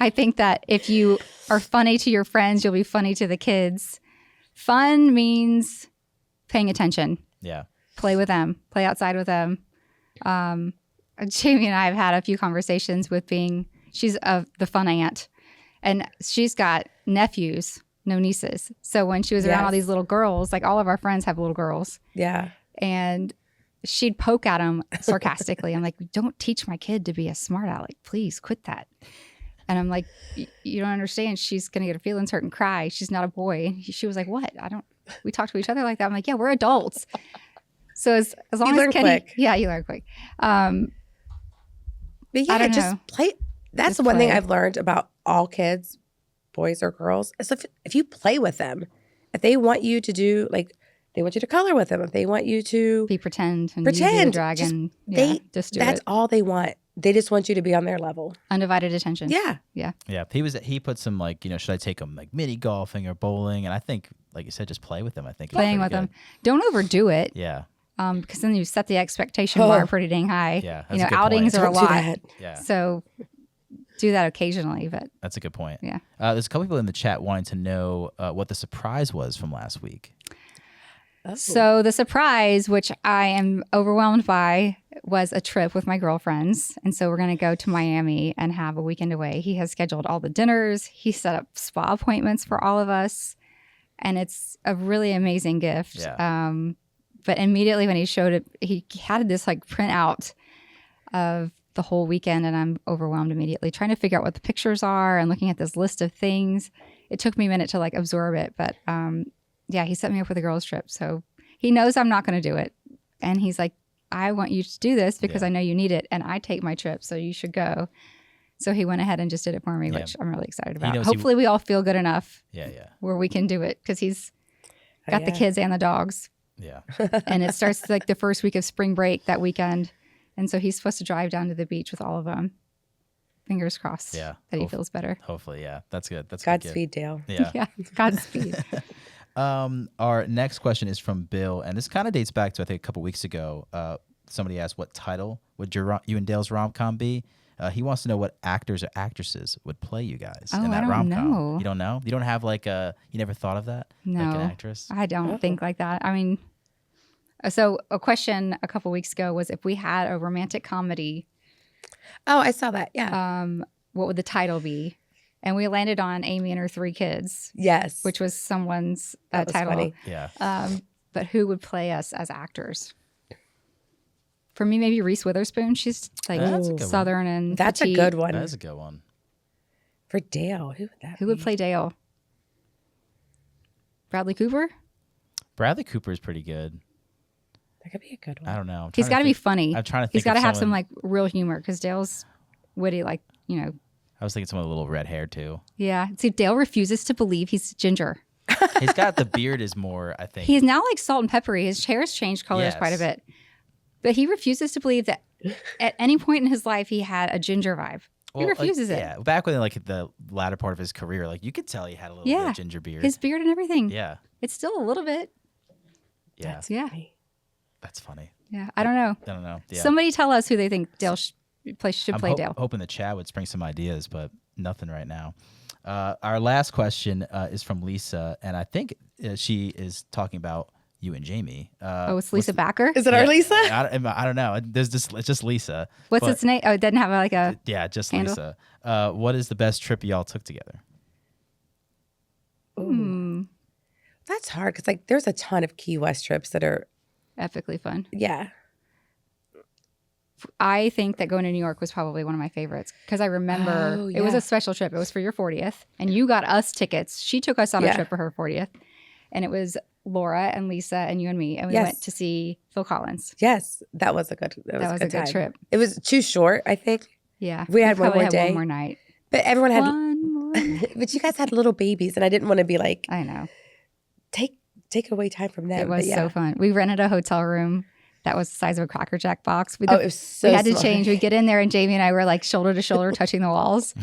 I think that if you are funny to your friends, you'll be funny to the kids. Fun means paying attention. Yeah. Play with them, play outside with them. Jamie and I have had a few conversations with she's the fun aunt, and she's got nephews, no nieces. So when she was around all Yes. these little girls, like all of our friends have little girls, Yeah. and she'd poke at them sarcastically. I'm like, don't teach my kid to be a smart aleck. Please quit that. And I'm like, you don't understand. She's going to get her feelings hurt and cry. She's not a boy. And she was like, what? We talk to each other like that. I'm like, yeah, we're adults. So as long You as learn Kenny, quick. yeah, you learn quick. But yeah, I don't just know. play. That's Just the one thing play. I've learned about all kids, boys or girls, is if you play with them, if they want you to do, like, they want you to color with them, if they want you to, Be pretend and you be the Pretend. dragon. Just do that's it. all they want. They just want you to be on their level. Undivided attention. Yeah. Yeah. He put some, like, should I take him like mini golfing or bowling? And I think, like you said, just play with them. I think. is Playing pretty with them. good. Don't overdo it. Yeah. Because then you set the expectation Oh. bar pretty dang high. Yeah. You That's know, a good outings point. are a Don't do lot. that. Yeah. So do that occasionally, but That's a good point. Yeah. There's a couple people in the chat wanting to know what the surprise was from last week. Oh. So the surprise, which I am overwhelmed by, was a trip with my girlfriends. And so we're going to go to Miami and have a weekend away. He has scheduled all the dinners. He set up spa appointments for all of us. And it's a really amazing gift. Yeah. But immediately when he showed it, he had this like printout of the whole weekend. And I'm overwhelmed immediately trying to figure out what the pictures are and looking at this list of things. It took me a minute to like absorb it. But yeah, he set me up with a girls trip. So he knows I'm not going to do it. And he's like, I want you to do this because Yeah. I know you need it. And I take my trip. So you should go. So he went ahead and just did it for me, Yeah. which I'm really excited about. knows he- Hopefully we all feel good enough Yeah. where we can do it because he's Oh, got the yeah. kids and the dogs. Yeah. And it starts like the first week of spring break that weekend. And so he's supposed to drive down to the beach with all of them. Fingers crossed Yeah. that he Hope- feels better. Hopefully. Yeah. That's good. That's a good gift. Godspeed, Dale. Yeah. Yeah. Godspeed. Our next question is from Bill, and this kind of dates back to I think a couple weeks ago. Somebody asked, "What title would you and Dale's rom-com be?" He wants to know what actors or actresses would play you guys Oh, in that I don't rom-com. know. You don't know? You don't have like you never thought of that? Like an No, actress? I don't Oh. think like that. I mean, so a question a couple weeks ago was if we had a romantic comedy, Oh, I saw that. Yeah. what would the title be? And we landed on Amy and her 3 kids, Yes. which was someone's that was title. funny. Yeah. But who would play us as actors? For me, maybe Reese Witherspoon. She's like That's a good one. Southern and That's a petite. good one. That is a good one. For Dale, who would that Who would be? play Dale? Bradley Cooper? Bradley Cooper is pretty good. That could be a good one. I don't know. I'm He's trying got to be think- funny. I'm trying to think He's got to of have some someone- like real humor because Dale's witty, like, you know. I was thinking someone with a little red hair too. Yeah. See, Dale refuses to believe he's ginger. He's got the beard is more, I think. He's now like salt and peppery. His hair's changed colors quite a Yes. bit. But he refuses to believe that at any point in his life he had a ginger vibe. He Well, like, refuses it. Yeah, back when like the latter part of his career, like you could tell he had a little bit Yeah. of ginger beard. His beard and everything. Yeah, It's still a little bit. yeah, That's Yeah. funny. that's funny. Yeah. I don't know. I don't know. Yeah. Somebody tell us who they think Dale should play I'm Dale. hoping the chat would spring some ideas, but nothing right now. Our last question is from Lisa, and I think she is talking about you and Jamie. Oh, it's Lisa Backer? Is it our Lisa? I don't know. It's just Lisa. What's but- its name? Oh, it doesn't have like a. Yeah, just handle? Lisa. What is the best trip y'all took together? Ooh. That's hard because like there's a ton of Key West trips that are Epically fun. yeah. I think that going to New York was probably one of my favorites because I remember Oh, it was yeah. a special trip. It was for your 40th, and you got us tickets. She took us on a Yeah. trip for her 40th, and it was Laura and Lisa and you and me, and we Yes. went to see Phil Collins. Yes, that was a good. That was, That was a good time. trip. It was too short, I think. Yeah, We had one probably more had day. one more night. But everyone had. One more. night. But you guys had little babies, and I didn't want to be like I know take away time from them. it was but yeah. so fun. We rented a hotel room that was the size of a Cracker Jack box. Oh, it was so. we had to small. change. We get in there, and Jamie and I were like shoulder to shoulder, touching the walls,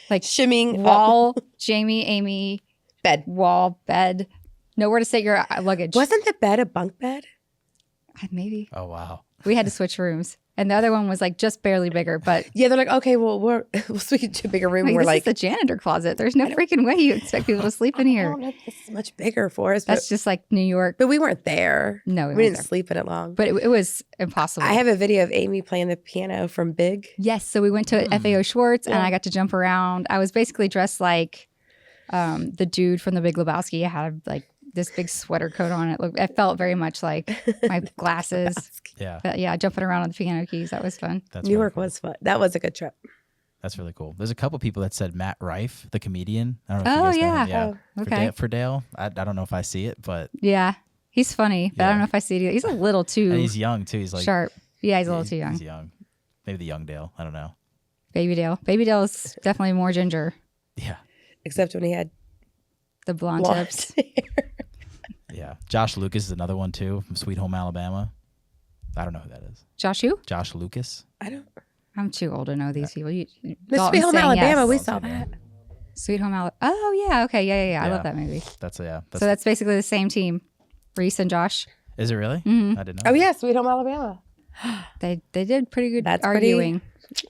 like shimming wall. Jamie, Amy, bed. wall, bed. Nowhere to sit your luggage. Wasn't the bed a bunk bed? Maybe Oh wow. we had to switch rooms, and the other one was like just barely bigger. But Yeah, they're like, okay, well, we'll switch to a bigger room. like, and we're this like, is the janitor closet. There's no freaking way you expect people to sleep in I here. don't know if this is much bigger for us. That's just like New York. but we weren't there. No, We weren't didn't there. sleep in it long. But it was impossible. I have a video of Amy playing the piano from Big. Yes, so we went to FAO Schwartz, and Yeah. I got to jump around. I was basically dressed like the dude from The Big Lebowski. I had like this big sweater coat on. It felt very much like my glasses. Yeah, But yeah, jumping around on the piano keys, that was fun. that's New really York cool. was fun. That was a good trip. That's really cool. There's a couple people that said Matt Rife, the comedian. I don't know if Oh, you guys know yeah. him. Oh, For okay. For Dale. I don't know if I see it, but Yeah, he's funny, but I don't Yeah. know if I see it. He's a little and too he's young too. He's like sharp. Yeah, he's a little too young. He's young. Maybe the young Dale. I don't know. Baby Dale. Baby Dale is definitely more ginger. Yeah. Except when he had The blonde blonde tips. hair. Yeah. Josh Lucas is another one too from Sweet Home Alabama. I don't know who that is. Josh, who? Josh Lucas. I don't. I'm too old to know these people. Miss Dalton's Sweet Home saying Alabama. yes. We Dalton's saw saying that. Sweet Home Alabama. Oh yeah, okay, yeah. I Yeah. love that movie. That's So that's basically the same team, Reese and Josh. is it really? Mhm. I didn't know. Oh yeah, Sweet Home Alabama. They did pretty good That's pretty arguing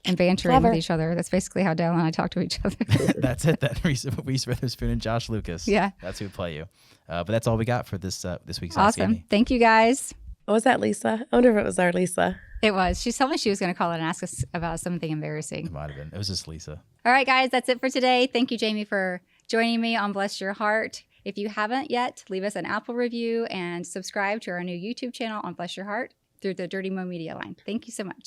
and bantering clever. with each other. That's basically how Dale and I talk to each other. That's it. That Reese Witherspoon and Josh Lucas. Yeah. That's who would play you. But that's all we got for this week's Ask Awesome. Amy. Thank you guys. What was that, Lisa? I wonder if it was our Lisa. It was. She told me she was going to call it and ask us about something It embarrassing. might have been. It was just Lisa. All right, guys, that's it for today. Thank you, Jamie, for joining me on Bless Your Heart. If you haven't yet, leave us an Apple review and subscribe to our new YouTube channel on Bless Your Heart through the Dirty Mo Media line. Thank you so much.